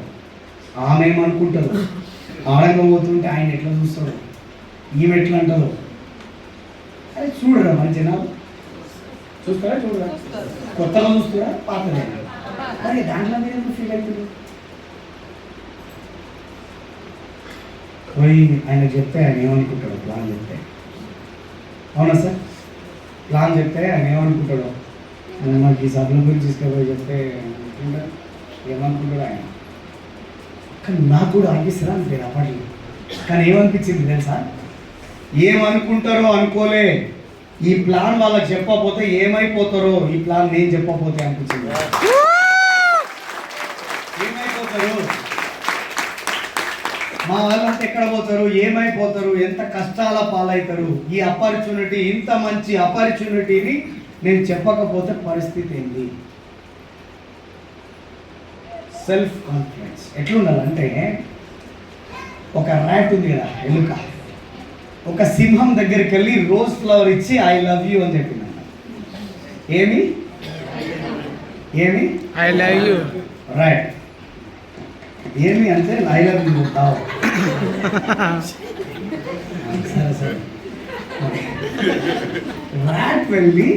ఆమె ఏమనుకుంటాడు, ఆడంగా పోతుంటే ఆయన ఎట్లా చూస్తాడు, ఈమె ఎట్లా అంటాడు, అది చూడరా మన జనాలు. చూస్తారా? చూడరా? కొత్తగా చూస్తారా? పాతగా? మరి దాంట్లో మీరు ఎందుకు ఫీల్ అవుతుంది? పోయి ఆయన చెప్తే ఆయన ఏమనుకుంటాడు, ప్లాన్ చెప్తే, అవునా సార్? ప్లాన్ చెప్తే ఆయన ఏమనుకుంటాడు, మాకు ఈ సభల గురించి తీసుకుపోయి చెప్తే ఏమనుకుంటాడు ఆయన. కానీ నాకు కూడా అనిపిస్తుందా అంతే అప్పట్లో. కానీ ఏమనిపించింది తెలుసా? ఏమనుకుంటారో అనుకోలే, ఈ ప్లాన్ వాళ్ళకి చెప్పకపోతే ఏమైపోతారో, ఈ ప్లాన్ నేను చెప్పకపోతే అనిపించింది. ఏమైపోతారు మా వాళ్ళంతా, ఎక్కడ పోతారు, ఏమైపోతారు, ఎంత కష్టాల పాలవుతారు. ఈ ఆపర్చునిటీ, ఇంత మంచి ఆపర్చునిటీని నేను చెప్పకపోతే పరిస్థితి ఏంటి? సెల్ఫ్ కాన్ఫిడెన్స్ ఎట్లుండాలంటే, ఒక ర్యాట్ ఉంది కదా, ఎలుక, ఒక సింహం దగ్గరికి వెళ్ళి రోజ్ ఫ్లవర్ ఇచ్చి ఐ లవ్ యూ అని చెప్పింది. ఏమి ఏమి ఐ లవ్ యూ, రైట్. ఏమి అంటే ఐ లవ్ యూ కావు. సరే సరే. ర్యాట్ వెళ్ళి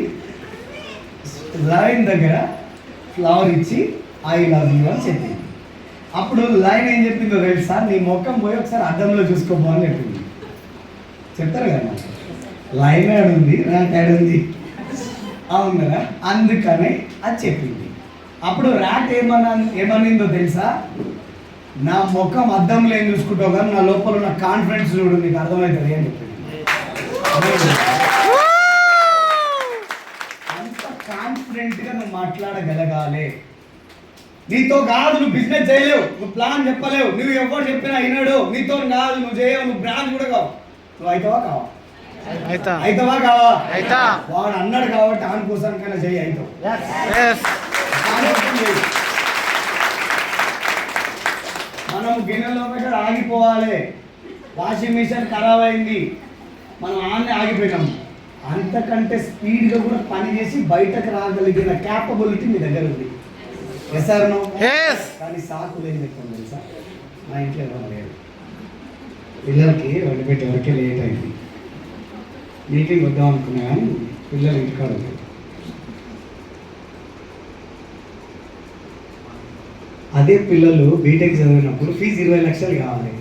లైన్ దగ్గర ఫ్లవర్ ఇచ్చి ఐ లవ్ యూ అని చెప్పింది. అప్పుడు లైన్ ఏం చెప్పిందో తెలుసా? నీ ముఖం పోయి ఒకసారి అద్దంలో చూసుకోబో అని చెప్పింది. చెప్తారు కదా, లైన్ ఆడుంది, ర్యాట్ ఆడుంది, అవును కదా? అందుకనే అది చెప్పింది. అప్పుడు ర్యాట్ ఏమనిందో తెలుసా? నా ముఖం అద్దంలో ఏం చూసుకుంటావు కానీ నా లోపల ఉన్న కాన్ఫిడెన్స్ చూడు, నీకు అర్థమవుతుంది అని చెప్పింది. అంత కాన్ఫిడెంట్గా నువ్వు మాట్లాడగలగాలి. నీతో కాదు, నువ్వు బిజినెస్ చేయలేవు, నువ్వు ప్లాన్ చెప్పలేవు, నువ్వు ఎవరు చెప్పినా అయినాడు, నీతో కాదు, నువ్వు చేయవు, నువ్వు బ్రాంచ్ కూడా కావు. నువ్వు అవుతావా కావా? అవుతావా కావా? వాడు అన్నాడు కాబట్టి ఆన్ కోసానికైనా చేయి, అవుతావు. మనం గిన్నెలో పెట్ట ఆగిపోవాలి. వాషింగ్ మిషన్ ఖరాబ్ అయింది, మనం ఆన్నే ఆగిపోయినాం. అంతకంటే స్పీడ్గా కూడా పని చేసి బయటకు రాగలిగిన క్యాపబిలిటీ మీ దగ్గర ఉంది. Yes or no? కానీ సాకులు ఏం చెప్తాం తెలుసా? మా ఇంట్లో ఎవరు లేరు, పిల్లలకి వండి పెట్టే వరకే లేట్ అయింది. మీటింగ్ వద్దాం అనుకున్నా కానీ పిల్లలు ఇంటికాడ ఉంటారు. అదే పిల్లలు బీటెక్ చదివినప్పుడు ఫీజు 20 లక్షలు కావాలి.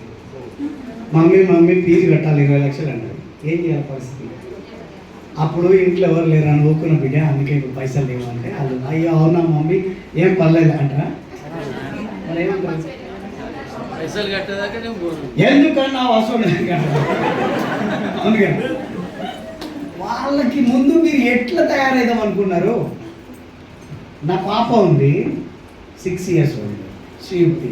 మమ్మీ ఫీజు కట్టాలి 20 లక్షలు అన్నారు. ఏం చేయాలి పరిస్థితి? అప్పుడు ఇంట్లో ఎవరు లేరు అని ఊరుకున్న బిడ్డ, అందుకే ఇప్పుడు పైసలు లేవు అంటే వాళ్ళు అయ్యో అవునా మమ్మీ ఏం పర్లేదు అంటారా? మరి ఏమంటారు? ఎందుకన్నా అవసరం అందుకని వాళ్ళకి ముందు మీరు ఎట్లా తయారైదాం అనుకున్నారు? నా పాప ఉంది, 6 years old, శ్రీయుక్తి.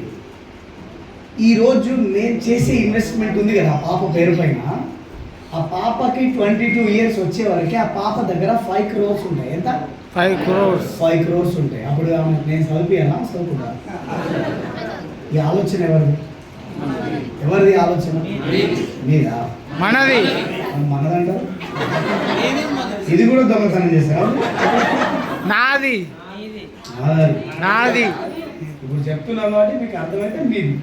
ఈరోజు నేను చేసే ఇన్వెస్ట్మెంట్ ఉంది కదా ఆ పాప పేరు పైన, ఆ పాపకి 22 years వచ్చే వరకే ఆ పాప దగ్గర 5 crores ఉంటాయి. ఎంత? 5 crores ఉంటాయి. అప్పుడు నేను చదివియాలా? చదువుకుంటా. ఈ ఆలోచన ఎవరిది ఆలోచన? మీదా? మనది. మనదంటారు. ఇది కూడా దొంగతనం చేశారు. నాది. ఇప్పుడు చెప్తున్నాను కాబట్టి మీకు అర్థమైతే మీది.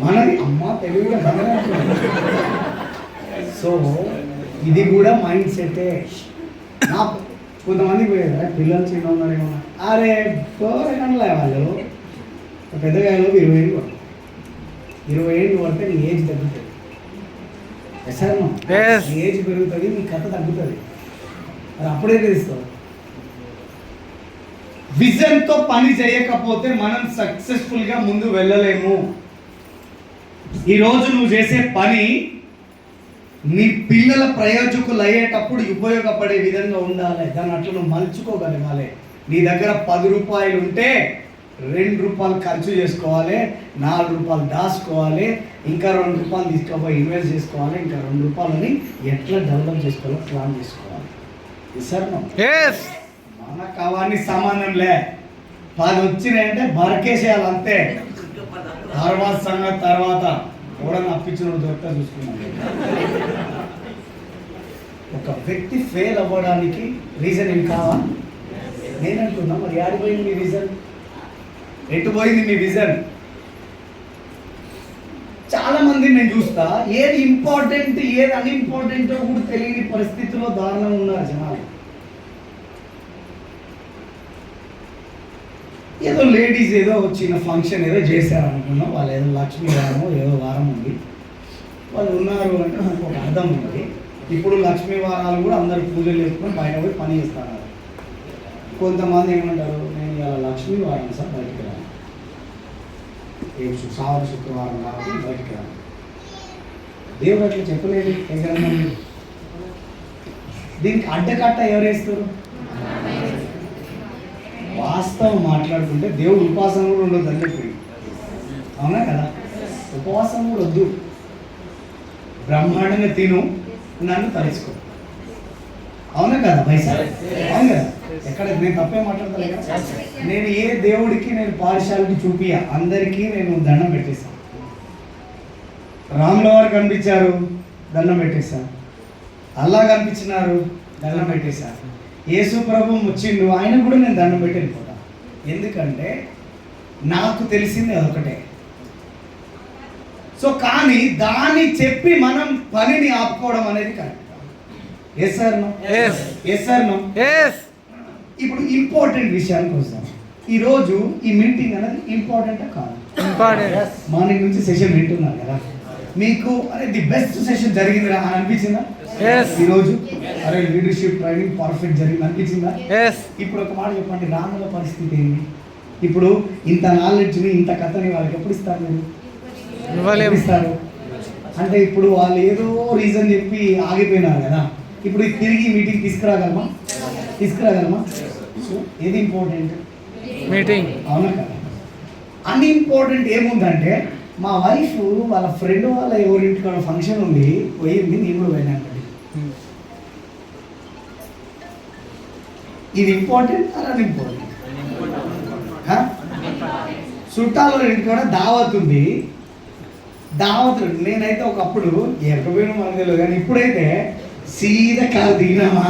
మనది అమ్మ తెలుగులో బాగానే ఉంటుంది. సో ఇది కూడా మైండ్ సెటే. నా కొంతమంది పోయేదా పిల్లలు చిన్న ఉన్నారేమో, అరే పోరగంటలే వాళ్ళు పెద్దగా 20 ఏళ్ళు పడుతుంది. 20 ఏళ్ళు పడితే నీ ఏజ్ తగ్గుతుంది. సార్ నీ ఏజ్ పెరుగుతుంది, నీ కథ తగ్గుతుంది. అది అప్పుడే తెలుస్తావు. విజన్తో పని చేయకపోతే మనం సక్సెస్ఫుల్గా ముందు వెళ్ళలేము. ఈరోజు నువ్వు చేసే పని నీ పిల్లల ప్రయోజకులు అయ్యేటప్పుడు ఉపయోగపడే విధంగా ఉండాలి. దాన్ని అట్లా నువ్వు మలుచుకోగలగాలి. నీ దగ్గర 10 రూపాయలు ఉంటే 2 రూపాయలు ఖర్చు చేసుకోవాలి, 4 రూపాయలు దాచుకోవాలి, ఇంకా 2 రూపాయలు తీసుకుపోయి ఇన్వెస్ట్ చేసుకోవాలి, ఇంకా 2 రూపాయలని ఎట్లా డెవలప్ చేసుకోవాలో ప్లాన్ చేసుకోవాలి. సార్ మనకు అవన్నీ సంబంధం లే. 10 వచ్చినాయంటే బరకేసేయాలి అంతే. తర్వాత సంగతి తర్వాత కూడా అప్పించిన దొరక చూసుకున్నాను. ఒక వ్యక్తి ఫెయిల్ అవ్వడానికి రీజన్ ఏం కావా? నేనంటున్నా, మరి ఆడిపోయింది మీ రీజన్? ఎటు పోయింది మీ విజన్? చాలా మంది నేను చూస్తా, ఏది ఇంపార్టెంట్ ఏది అన్ఇంపార్టెంటో కూడా తెలియని పరిస్థితిలో దారుణంగా ఉన్నారు జనాలు. ఏదో లేడీస్ ఏదో చిన్న ఫంక్షన్ ఏదో చేశారు అనుకున్నాం, వాళ్ళు ఏదో లక్ష్మీ వారమో ఏదో వారం ఉంది, వాళ్ళు ఉన్నారు అంటే నాకు ఒక అర్థం ఉంది. ఇప్పుడు లక్ష్మీ వారాలు కూడా అందరు పూజలు చేసుకొని బయట పోయి పని చేస్తారు. కొంతమంది ఏమంటారు, నేను ఇలా లక్ష్మీ వారం సార్ బయటికి రాను, సావన శుక్రవారం కాబట్టి బయటికి రాను. దేవుడు అట్లా చెప్పలేదు. దీనికి అడ్డకట్ట ఎవరేస్తారు? వాస్తవం మాట్లాడుకుంటే దేవుడు ఉపవాసం కూడా ఉండదు అని చెప్పి, అవునా కదా? ఉపవాసం కూడా వద్దు, బ్రహ్మాండంగా తిను, నన్ను తలుచుకో, అవునా కదా పైసా? అవును కదా? ఎక్కడ నేను తప్పే మాట్లాడతాను కదా. నేను ఏ దేవుడికి నేను పాఠశాలకి చూపియా, అందరికీ నేను దండం పెట్టేశాను. రాముల వారు కనిపించారు, దండం పెట్టేశాను. అల్లా కనిపించినారు, దండం పెట్టేశాను. యేసు ప్రభు వచ్చిండు, ఆయన కూడా నేను దండం పెట్టి వెళ్ళిపోతాను. ఎందుకంటే నాకు తెలిసింది అదొకటే. సో కానీ దాన్ని చెప్పి మనం పనిని ఆపుకోవడం అనేది correct. Yes sir no? Yes sir no? ఇప్పుడు ఇంపార్టెంట్ విషయానికి వస్తాం. ఈరోజు ఈ మీటింగ్ అనేది ఇంపార్టెంటా కాదు? ఇంపార్టెంట్. మార్నింగ్ నుంచి సెషన్ వింటున్నారు కదా, మీకు అరే ది బెస్ట్ సెషన్ జరిగిందిరా అని అనిపించిందా? ఈరోజు అరే లీడర్షిప్ ట్రైనింగ్ పర్ఫెక్ట్ జరిగింది అనిపించిందా? ఇప్పుడు ఒక మాట చెప్పండి, రాముల పరిస్థితి ఏంటి? ఇప్పుడు ఇంత నాలెడ్జ్ని ఇంత కథని వాళ్ళకి ఎప్పుడు ఇస్తారు? మీరు ఇస్తారు అంటే ఇప్పుడు వాళ్ళు ఏదో రీజన్ చెప్పి ఆగిపోయినారు కదా, ఇప్పుడు తిరిగి మీటింగ్ తీసుకురాగలమా? సో ఏది ఇంపార్టెంట్? మీటింగ్, అవునా కదా? అన్ఇంపార్టెంట్ ఏముందంటే, మా వైఫ్ వాళ్ళ ఫ్రెండ్ వాళ్ళ ఎవరింటికాడ ఫంక్షన్ ఉంది, పోయింది, నేను కూడా పోయినాను. ఇది ఇంపార్టెంట్ అని అన్ఇంపార్టెంట్? చుట్టాల ఇంటికాడ దావత్ ఉంది, దావత్. నేనైతే ఒకప్పుడు ఎక్కకపోయినా మనకు తెలియదు, కానీ ఇప్పుడైతే సీదా కారు దిగినామా,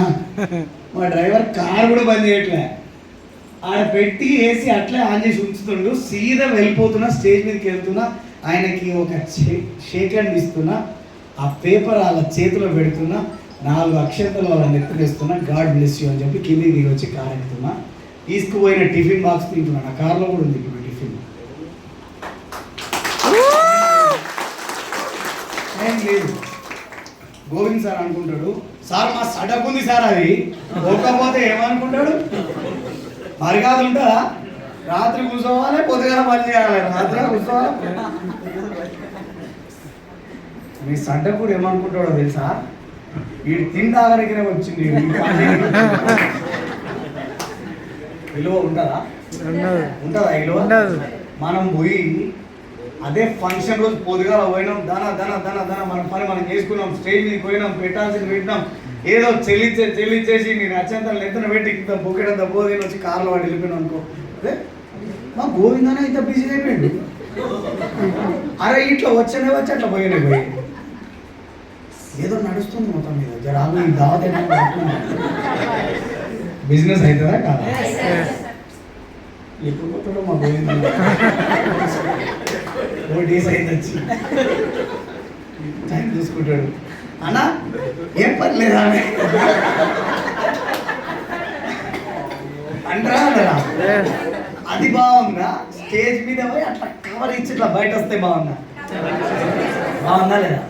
మా డ్రైవర్ కారు కూడా బంద్ చేయట్లే, ఆడ పెట్టి వేసి అట్లే ఆన్ చేసి ఉంచుతుండు. సీదా వెళ్ళిపోతున్నా, స్టేజ్ మీదకి వెళ్తున్నా, ఆయనకి ఒక షేక్ హ్యాండ్ ఇస్తున్నా, ఆ పేపర్ వాళ్ళ చేతిలో పెడుతున్నా, 4 అక్షంతలు వాళ్ళ నెత్తినేస్తున్నా, గాడ్ బ్లెస్ యూ అని చెప్పి కిందికి దిగి వచ్చి కారు ఎక్కుతున్నా. తీసుకుపోయిన టిఫిన్ బాక్స్ తింటున్నాను, ఆ కార్లో కూడా ఉంది ఇప్పుడు టిఫిన్. ఏం లేదు. గోవింద్ సార్ అనుకుంటాడు, సార్ మా సడక్ ఉంది సార్, అది పోకపోతే ఏమనుకుంటాడు? మరిగాదు ఉంటుందా? రాత్రి కూర్చోవాలి, పొద్దుగాల పని చేయాలి, రాత్రి కూర్చోవాలి. మీ సడ్డ కూడా ఏమనుకుంటాడో తెలుసా? వీడు తిందాగరికనే వచ్చింది, విలువ ఉంటుందా? ఉంటుందా విలువ? మనం పోయి అదే ఫంక్షన్ రోజు పొద్దుగాల పోయినాం, ధన మన పని మనం చేసుకున్నాం, స్టేజ్ మీద పోయినాం, పెట్టాల్సింది పెట్టినాం, ఏదో చెల్లించేసి నేను అత్యంత ఎత్తున పెట్టి ఇంత బొక్కెడంత బోధిని వచ్చి కార్లో వాడు వెళ్ళిపోయినాం అనుకో, అదే మా గోవిందనే ఇంత బిజీ అయిపోయింది. అరే ఇట్లా వచ్చనే వచ్చి అట్లా పోయినా పోయి ఏదో నడుస్తుంది మొత్తం మీద. జరాలు ఈ దావత్ బిజినెస్ అవుతుందా కాదా? ఎప్పుడు పోతాడో మా గోవింద డేస్ అయింది వచ్చి టైం చూసుకుంటాడు అన్న ఏం పర్లేదా అంటారా అన్నారా అది బాగుందా స్టేజ్ మీద పోయి అట్లా కవర్ ఇచ్చి ఇట్లా బయట వస్తే బాగుందా బాగుందా లేదా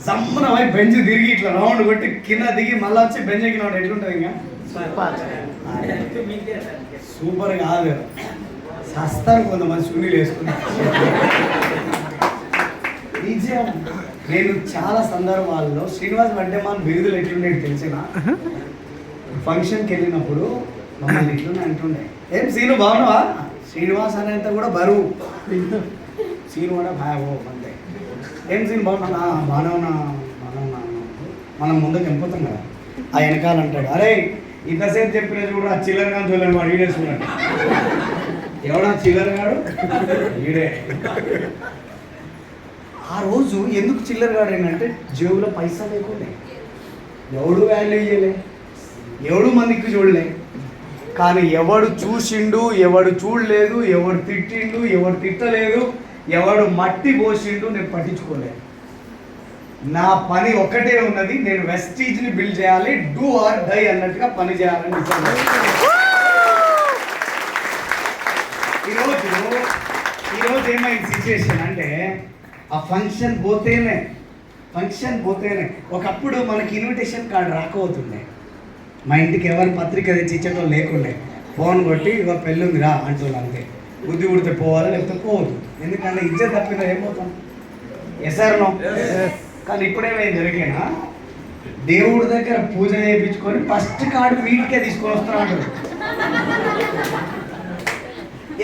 సమ్మన పోయి బెంచ్ తిరిగి ఇట్లా రౌండ్ కొట్టి కింద దిగి మళ్ళీ వచ్చి బెంచ్ ఎక్కిన ఎట్లుంటుంది ఇంకా సూపర్ కాదు సస్తారు కొంతమంది సునీలు వేసుకున్నారు నిజం నేను చాలా సందర్భాల్లో శ్రీనివాస్ బర్త్డే మన బిరుదులు ఎట్లుండేది తెలిసిన ఫంక్షన్కి వెళ్ళినప్పుడు మమ్మల్ని ఇట్లునే అంటుండే ఏం సీను బాగున్నావా శ్రీనివాస్ అనేంత కూడా బరువు సీను కూడా బాగో అంతే ఏం సీన్ బాగున్నా బాగానే ఉన్నా మనం ముందుకు వెళ్ళిపోతాం కదా ఆ వెనకాల అంటాడు అరే ఇంతసేపు చెప్పిన చూడు ఆ చిల్లర కానీ చూడండి వాడు ఈడేసుకున్నాడు ఎవడా చిల్లర గాడు ఈడే ఆ రోజు ఎందుకు చిల్లర గాడు ఏంటంటే జేబులో పైసా లేకుండే ఎవడు వాల్యూ ఇయ్యలే ఎవడు మందికి చూడలే కానీ ఎవడు చూసిండు ఎవడు చూడలేదు ఎవడు తిట్టిండు ఎవడు తిట్టలేదు ఎవడు మట్టి పోసిండు నేను పట్టించుకోలేదు నా పని ఒక్కటే ఉన్నది నేను వెస్టీజ్ని బిల్డ్ చేయాలి డూ ఆర్ డై అన్నట్టుగా పని చేయాలని ఈరోజు ఏమైంది సిచ్యువేషన్ అంటే ఆ ఫంక్షన్ పోతేనే ఒకప్పుడు మనకి ఇన్విటేషన్ కార్డు రాకపోతుండే మా ఇంటికి ఎవరి పత్రిక తెచ్చి ఇచ్చేటోళ్ళు లేకుండే ఫోన్ కొట్టి ఇవ్వ పెళ్ళుంది రా అంటున్నారు అంతే బుద్ధి ఉడితే పోవాలి లేకపోతే పోవద్దు ఎందుకంటే ఇజ్జత్ తప్పినా ఏమవుతాం ఎసారనో కానీ ఇప్పుడేమైంది జరిగినా దేవుడి దగ్గర పూజ చేయించుకొని ఫస్ట్ కార్డు వీటికే తీసుకొని వస్తా అంటారు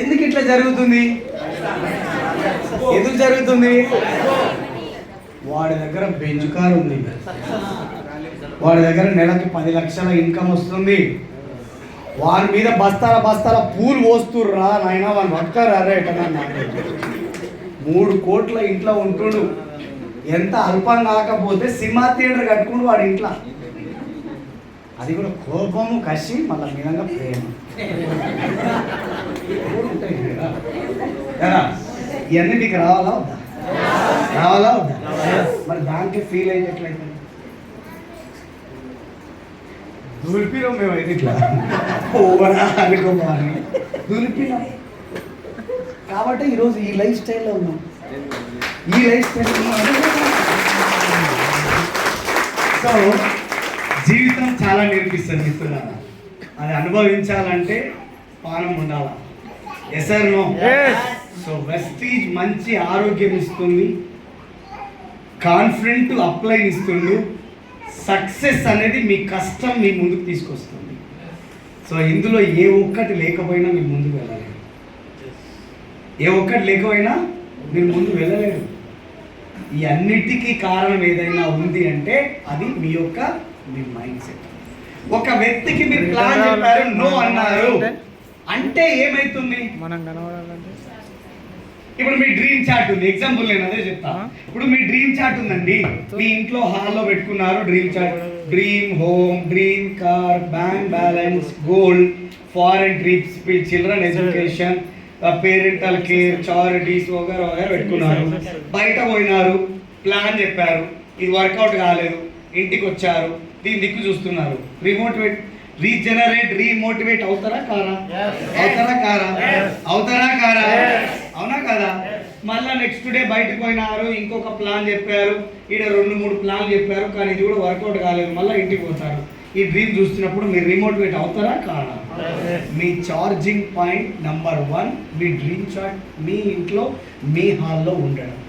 ఎందుకు ఇట్లా జరుగుతుంది ఎందుకు జరుగుతుంది వాడి దగ్గర బెంచ్ కార్ ఉంది వాడి దగ్గర నెలకి 10 లక్షల ఇన్కమ్ వస్తుంది వారి మీద బస్తాల పూలు పోస్తుర్రా నాయన వాడిని పట్టుకారా రేట 3 కోట్ల ఇంట్లో ఉంటుడు ఎంత అల్పం కాకపోతే సినిమా థియేటర్ కట్టుకుని వాడి ఇంట్లో అది కూడా కోపము కసి మళ్ళీ మీదంగా ప్రేమ కదా ఇవన్నీ నీకు రావాలా వద్దా మరి దానికి ఫీల్ అయ్యేట్లయితే దులిపినాం మేమైతే ఇట్లా ఓవరా అనుకోవాలి దులిపినాం కాబట్టి ఈరోజు ఈ లైఫ్ స్టైల్లో ఉన్నాం సో జీవితం చాలా నేర్పిస్తుంది మిత్రులారా అది అనుభవించాలంటే పానం ఉండాలా ఎస్ఆర్ నో సో వెస్టీజ్ మంచి ఆరోగ్యం ఇస్తుంది కాన్ఫిడెంట్ అప్లై ఇస్తుంది సక్సెస్ అనేది మీ కష్టం మీ ముందుకు తీసుకొస్తుంది సో ఇందులో ఏ ఒక్కటి లేకపోయినా మీరు ముందుకు వెళ్ళలేరు మీరు ముందుకు వెళ్ళలేరు ఈ అన్నిటికీ కారణం ఏదైనా ఉంది అంటే అది మీ మైండ్ సెట్ ఒక వ్యక్తికి మీరు ప్లాన్ చెప్పారు నో అన్నారు అంటే ఏమైతుంది మనం కనబడాలంటే ఇప్పుడు మీ డ్రీమ్ చార్ట్ ఉంది ఎగ్జాంపుల్ నేను అదే చెప్తా ఇప్పుడు మీ డ్రీమ్ చార్ట్ ఉందండి మీ ఇంట్లో హాల్లో పెట్టుకున్నారు dream chart dream home dream car bank balance gold foreign trips children education parental care charities వగైరా పెట్టుకున్నారు బయట పోయినారు ప్లాన్ చెప్పారు ఇది వర్కౌట్ కాలేదు ఇంటికి వచ్చారు దీని దిక్కు చూస్తున్నారు రీమోటివేట్ అవుతారా కారా అవునా కదా మళ్ళీ నెక్స్ట్ డే బయటకు పోయినారు ఇంకొక ప్లాన్ చెప్పారు ఈడ 2-3 ప్లాన్లు చెప్పారు కానీ ఇది కూడా వర్కౌట్ కాలేదు మళ్ళీ ఇంటికి పోతారు ఈ డ్రీమ్ చూస్తున్నప్పుడు మీరు రీమోటివేట్ అవుతారా కాదా మీ ఛార్జింగ్ పాయింట్ నెంబర్ 1 మీ డ్రీమ్ చార్ట్ మీ ఇంట్లో మీ హాల్లో ఉండడం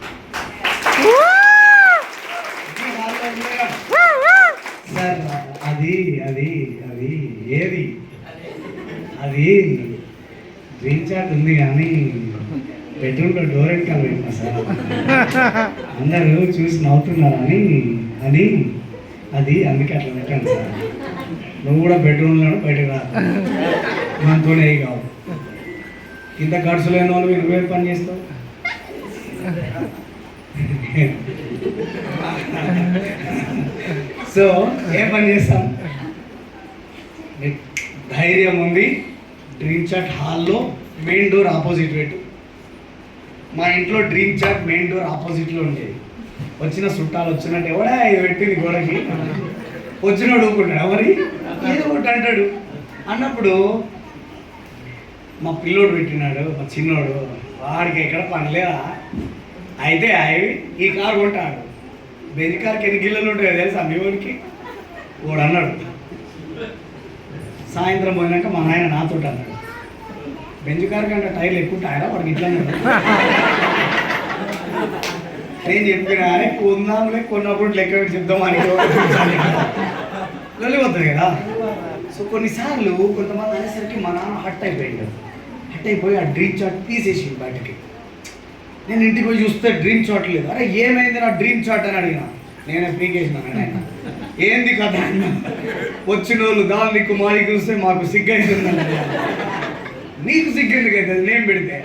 సార్ అది ఏది అది డ్రీమ్ చార్ట్ ఉంది కానీ బెడ్రూమ్లో డోర్ వెనకాల పెట్టినా సార్ అందరూ చూసి నవ్వుతున్నారు అని అది అందుకే అట్లా పెట్టాను సార్ నువ్వు కూడా బెడ్రూమ్లో బయటకు రా మనతోనే కావు ఇంత ఖర్చు లేని వాళ్ళు నువ్వేం పని చేస్తావు సో ఏం పని చేస్తాం ధైర్యం ఉంది డ్రీమ్ చాట్ హాల్లో మెయిన్ డోర్ ఆపోజిట్ పెట్టు మా ఇంట్లో డ్రీమ్ చాట్ మెయిన్ డోర్ ఆపోజిట్లో ఉండేది. వచ్చిన చుట్టాలు వచ్చినట్టు ఎవడా ఇది పెట్టింది గోడకి, వచ్చినోడు ఊరుకుంటాడు మరి ఏదో ఒకటి అంటాడు. అన్నప్పుడు మా పిల్లోడు పెట్టినాడు, మా చిన్నోడు, వాడికి ఎక్కడ పని లేదా, అయితే ఈ కారు కొంటాడు. బెంజ్ కార్కి ఎన్ని గిల్లలు ఉంటాయో తెలుసా మీ వాడికి? వాడు అన్నాడు. సాయంత్రం పోయినాక మా నాయన నాతో అన్నాడు, బెంజ్ కార్ కంటే టైర్లు ఎక్కువ ఉంటాయా వాడికి ఇట్లా అన్నాడు. నేను చెప్పినా అరే కొందాంలే, కొన్నప్పుడు లెక్క పెట్టి చెప్దామని వెళ్ళిపోతుంది కదా. సో కొన్నిసార్లు కొంతమంది అనేసరికి మా నాన్న హట్ అయిపోయింది. హట్ అయిపోయి ఆ డ్రీమ్ చాట్ తీసేసింది బయటకి. నేను ఇంటికి పోయి చూస్తే డ్రీమ్ చాట్ లేదు. అరే ఏమైంది నా డ్రీమ్ చాట్ అని అడిగినా. నేనే పీకేసినాను. ఆయన ఏంది కదా అన్న, వచ్చిన వాళ్ళు దాని నీకు మాడికి చూస్తే మాకు సిగ్గు అవుతుందని. నీకు సిగ్గు ఎందుకు అవుతుంది నేను పెడితే?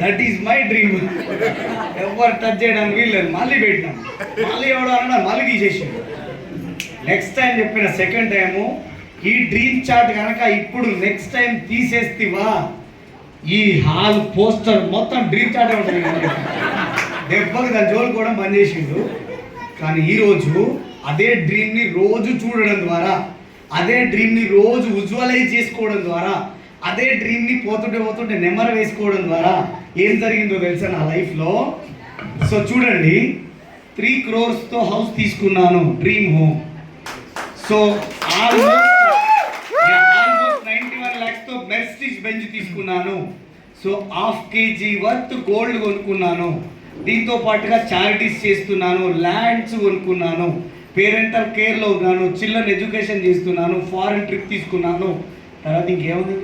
That is my dream. ఎవరు టచ్ చేయడానికి వీల్లేదు. మళ్ళీ పెట్టినాం, మళ్ళీ ఎవడో అన్నా మళ్ళీ తీసేసాడు. నెక్స్ట్ టైం చెప్పిన సెకండ్ టైము ఈ డ్రీమ్ చాట్ కనుక ఇప్పుడు నెక్స్ట్ టైం తీసేస్తివా ఈ హాల్ పోస్టర్ మొత్తం డ్రీమ్ చాటే ఉంటుంది. దెబ్బకి దాని జోలు కూడా బంద్ చేసిండు. కానీ ఈరోజు అదే డ్రీమ్ని రోజు చూడడం ద్వారా, అదే డ్రీమ్ని రోజు విజువలైజ్ చేసుకోవడం ద్వారా, అదే డ్రీమ్ని పోతుంటే నెమరు వేసుకోవడం ద్వారా ఏం జరిగిందో తెలుసా నా లైఫ్లో? సో చూడండి, 3 crores హౌస్ తీసుకున్నాను, dream home. So almost 91 lakhs Mercedes Benz తీసుకున్నాను. సో 1/2 kg వర్త్ గోల్డ్ కొనుక్కున్నాను. దీంతో పాటుగా చారిటీస్ చేస్తున్నాను, ల్యాండ్స్ కొనుక్కున్నాను, పేరెంటల్ కేర్లో ఉన్నాను, చిల్డ్రన్ ఎడ్యుకేషన్ చేస్తున్నాను, ఫారెన్ ట్రిప్ తీసుకున్నాను. తర్వాత ఇంకేముంది?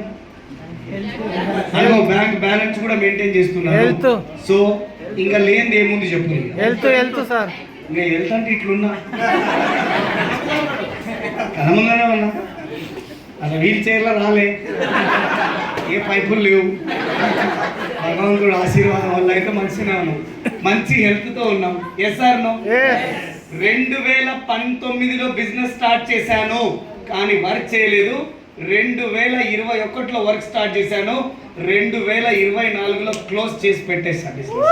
అదో బ్యాంక్ బ్యాలెన్స్ కూడా మెయింటైన్ చేస్తున్నాను. సో ఇంకా లేనిది ఏముంది చెప్పు? Health sir. ఇంకా హెల్త్ అంటే ఇట్లున్నా కనమంగానే ఉన్నా. అలా వీల్ చైర్లో రాలే, ఏ పైపులు లేవు. భగవంతుడు ఆశీర్వాదం వల్ల అయితే మంచిగానే ఉన్నాం, మంచి హెల్త్తో ఉన్నాం. Yes sir no? 2019లో బిజినెస్ స్టార్ట్ చేశాను కానీ వర్క్ చేయలేదు. 2021లో వర్క్ స్టార్ట్ చేశాను. 2024లో క్లోజ్ చేసి పెట్టేశాను బిజినెస్.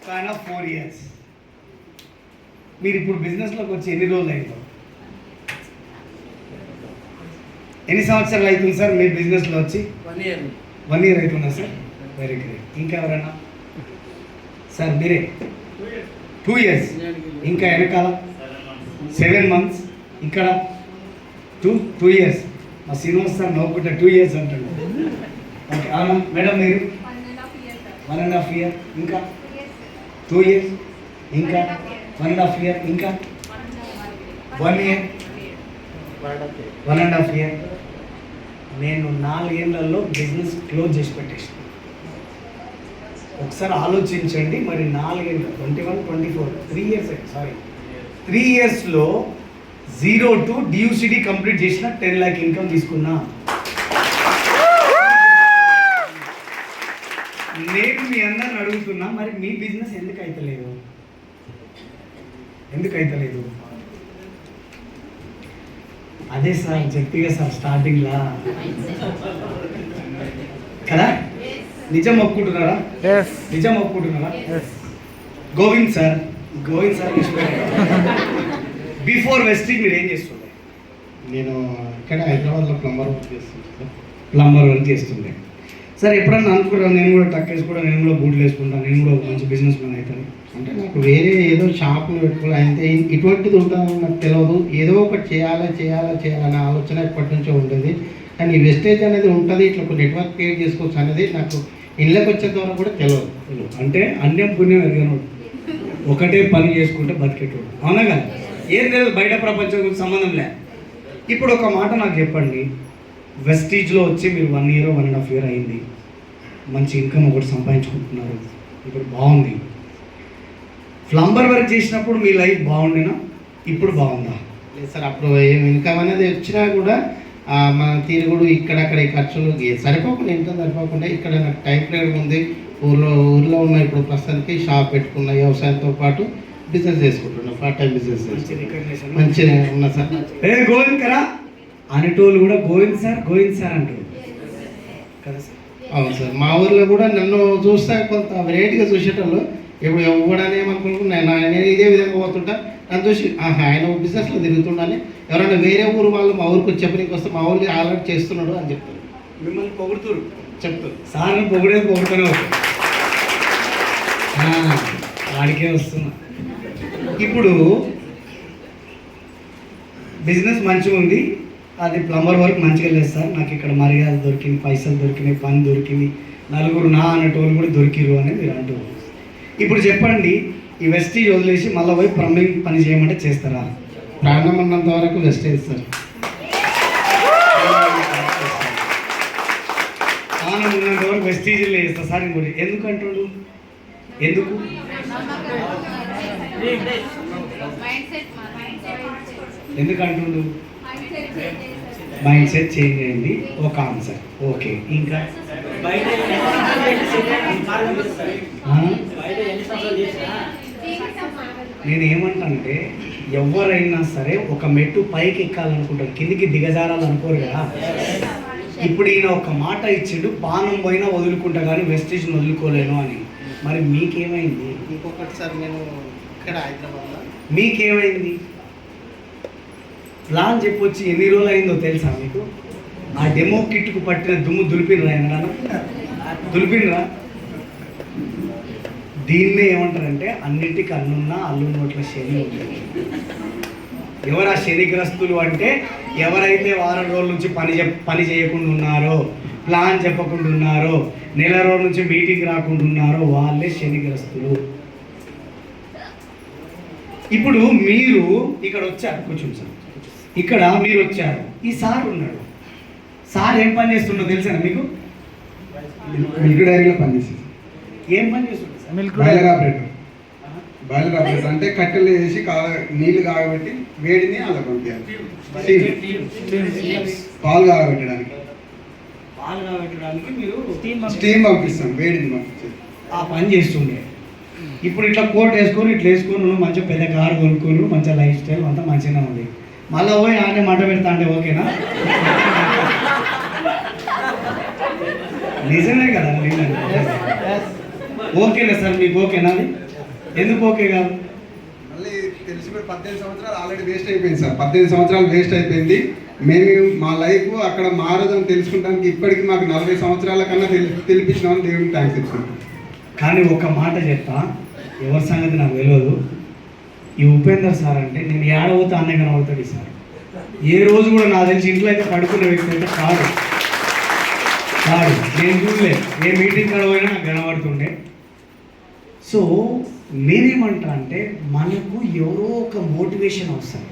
కానీ 4 years. మీరు ఇప్పుడు బిజినెస్లోకి వచ్చి ఎన్ని రోజులు అయిందో? ఎన్ని సంవత్సరాలు అవుతుంది సార్ మీరు బిజినెస్లో వచ్చి? 1 year అవుతుందా సార్? Very great. ఇంకా ఎవరైనా? సార్ మీరే 2 years. ఇంకా వెనకాల 7 months. ఇక్కడ 2 years. మా శ్రీనివాస్ సార్ నవ్వుకుంటే 2 years అంటాడు. ఓకే అవునా మేడం? మీరు 1.5 year. ఇంకా 2 years. ఇంకా 1.5 year. ఇంకా 1 year. 1.5 year. నేను 4 ఏళ్లలో బిజినెస్ క్లోజ్ చేసి పెట్టేసాను. ఒకసారి ఆలోచించండి. మరి 4 ఏళ్ళు, 21, 24, 3 years, sorry 3 yearsలో 0 to DUCD complete చేసిన 10 lakh ఇన్కమ్ తీసుకున్నా. నేను మీ అందరిని అడుగుతున్నా, మరి మీ బిజినెస్ ఎందుకు అవుతలేదు? ఎందుకు అవుతలేదు? అదే సార్ చెప్పిగా సార్ స్టార్టింగ్లా కదా. నిజం ఒప్పుకుంటున్నారా? నిజం ఒప్పుకుంటున్నారా? గోవింద్ సార్ బిఫోర్ వెస్టీజ్ మీరు ఏం చేస్తుండే? నేను ఇక్కడ హైదరాబాద్లో ప్లంబర్ వర్క్ చేస్తుండే. సార్ ఎప్పుడన్నా అనుకుంటాను నేను కూడా టక్ వేసుకోవడం, నేను కూడా బూట్లు వేసుకుంటాను, నేను కూడా మంచి బిజినెస్ మ్యాన్ అవుతాను అంటే నాకు వేరే ఏదో షాపులు పెట్టుకోవాలి అయితే ఇటువంటిది ఉంటుందని నాకు తెలియదు. ఏదో ఒకటి చేయాలనే ఆలోచన ఎప్పటి నుంచో ఉండేది. కానీ వెస్టేజ్ అనేది ఉంటుంది, ఇట్లా ఒక నెట్వర్క్ క్రియేట్ చేసుకోవచ్చు అనేది నాకు ఇళ్ళకి వచ్చే ద్వారా కూడా తెలియదు. అంటే అన్యం పుణ్యం ఎరగనోడు, ఒకటే పని చేసుకుంటే బతికేటోడు. అవునా కదా? ఏం తెలియదు, బయట ప్రపంచం గురించి సంబంధం లే. ఇప్పుడు ఒక మాట నాకు చెప్పండి, వెస్టీజ్లో వచ్చి మీరు 1 year, 1.5 year అయింది, మంచి ఇన్కమ్ ఒకటి సంపాదించుకుంటున్నారు, ఇప్పుడు బాగుంది. ప్లంబర్ వర్క్ చేసినప్పుడు మీ లైఫ్ బాగుండేనా? ఇప్పుడు బాగుందా? లేదు సార్, అప్పుడు ఏం ఇన్కమ్ అనేది వచ్చినా కూడా మన తిరుగుడు ఇక్కడక్కడ ఈ ఖర్చులు సరిపోకుండా ఇన్కమ్ సరిపోకుండా ఇక్కడ నాకు టైం పీరియడ్ ఉంది. ఊర్లో ఉన్న ఇప్పుడు ప్రస్తుతానికి షాప్ పెట్టుకున్న, వ్యవసాయంతో పాటు బిజినెస్ చేసుకుంటున్నా, పార్ట్ టైం బిజినెస్ మంచిగా ఉన్నా సార్. గోవింద్ కరా అనేటోళ్ళు కూడా గోవింద్ సార్ అంటారు కదా సార్. అవును సార్, మా ఊర్లో కూడా నన్ను చూస్తే కొంత వెరైటీగా చూసేటోళ్ళు. ఇప్పుడు ఇవ్వడని ఏమనుకుంటున్నాను, నేను ఇదే విధంగా పోతుంటా, నన్ను చూసి ఆయన బిజినెస్లో తిరుగుతుండని ఎవరైనా వేరే ఊరు వాళ్ళు మా ఊరికి వచ్చి చెప్పడానికి వస్తే మా ఊరికి ఆల్రెడీ చేస్తున్నాడు అని చెప్తారు. మిమ్మల్ని పొగుడుతురు, చెప్తారు. సార్ని పొగుడుతూనే వస్తారు. వాడికే వస్తున్నా. ఇప్పుడు బిజినెస్ మంచిగా ఉంది, అది ప్లంబర్ వర్క్ మంచిగా లేదు సార్, నాకు ఇక్కడ మర్యాద దొరికింది, పైసలు దొరికినాయి, పని దొరికింది, నలుగురు నా అనేటోళ్ళు కూడా దొరికిరు అని మీరు అంటూ. ఇప్పుడు చెప్పండి, ఈ వెస్టీజ్ వదిలేసి మళ్ళీ పోయి ప్లంబింగ్ పని చేయమంటే చేస్తారా? ప్రాణం ఉన్నంత వరకు వెస్టేజ్ సార్. ప్రాణం ఉన్నంత వరకు వెస్టీజ్లో చేస్తా సార్. ఇంకోటి ఎందుకు అంటాడు? ఎందుకు? ఎందుకు అంటుండు? మైండ్ సెట్ చేంజ్ అయింది, ఒక ఆన్సర్. ఓకే, ఇంకా నేను ఏమంటానంటే, ఎవరైనా సరే ఒక మెట్టు పైకి ఎక్కాలనుకుంటారు, కిందికి దిగజారాలనుకోరు కదా. ఇప్పుడు ఈయన ఒక మాట ఇచ్చిండు, పానం పోయినా వదులుకుంటా కానీ వెస్టేజ్ని వదులుకోలేను అని. మరి మీకేమైంది? ఇంకొకటి సార్, నేను ఇక్కడ హైదరాబాద్లో మీకేమైంది? ప్లాన్ చెప్పొచ్చి ఎన్ని రోజులు అయిందో తెలుసా మీకు? ఆ డెమో కిట్కు పట్టిన దుమ్ము దులిపినరా? ఏమన్నా దులిపినరా? దీన్నే ఏమంటారంటే, అన్నిటికీ అన్నున్నా అల్లు నోట్ల శని ఉంటుంది. ఎవరు ఆ శనిగ్రస్తులు అంటే, ఎవరైతే వారం రోజుల నుంచి పని చేయకుండా ఉన్నారో, ప్లాన్ చెప్పకుండా ఉన్నారో, నెల రోజుల నుంచి మీటింగ్ రాకుండా ఉన్నారో, వాళ్ళే శనిగ్రస్తులు. ఇప్పుడు మీరు ఇక్కడ వచ్చారు, కూర్చోండి సార్. ఇక్కడ మీరు వచ్చారు, ఈ సార్ ఉన్నాడు. సార్ ఏం పని చేస్తుండో తెలుసా మీకు? మిల్క్ డైరీలో పనిచేసేది. ఏం పని చేస్తుండో sir? Boiler operator. Boiler operator అంటే కట్టెలు వేసి నీళ్లు కాగబెట్టి వేడిని అలా పంపించాలి. పాలు కాగబెట్టడానికి, పాలు కాగబెట్టడానికి మీరు స్టీమ్ పంపిస్తాం, వేడిని పంపించేది. ఆ పని చేస్తుండే. ఇప్పుడు ఇట్లా కోట్ వేసుకొని ఇట్లా వేసుకొని మంచిగా పెద్ద కారు కొనుక్కొని మంచిగా లైఫ్ స్టైల్ అంతా మంచిగానే ఉంది. మళ్ళీ పోయి ఆనే మంట పెడతా అంటే ఓకేనా? నిజమే కదా? ఓకేనా సార్, మీకు ఓకేనా? అది ఎందుకు ఓకే కాదు? మళ్ళీ తెలిసిపోయి 18 సంవత్సరాలు ఆల్రెడీ వేస్ట్ అయిపోయింది సార్. 18 సంవత్సరాలు వేస్ట్ అయిపోయింది. మేము మా లైఫ్ అక్కడ మారదని తెలుసుకుంటానికి ఇప్పటికి మాకు 40 సంవత్సరాల కన్నా తెలిపించినామని దేవుడికి థ్యాంక్స్ చెప్తున్నాం. కానీ ఒక మాట చెప్తా, ఎవరి సంగతి నాకు తెలియదు. ఈ ఉపేందర్ సార్ అంటే నేను ఏడవతే అన్నే కనబడతాడు. ఈ సార్ ఏ రోజు కూడా నాకు తెలిసి ఇంట్లో అయితే పడుకునే వ్యక్తి అయితే కాదు. నేను చూడలే, ఏ మీటింగ్ కాడ పోయినా నాకు కనబడుతుండే. సో నేనేమంటా అంటే, మనకు ఎవరో ఒక మోటివేషన్ అవసరం.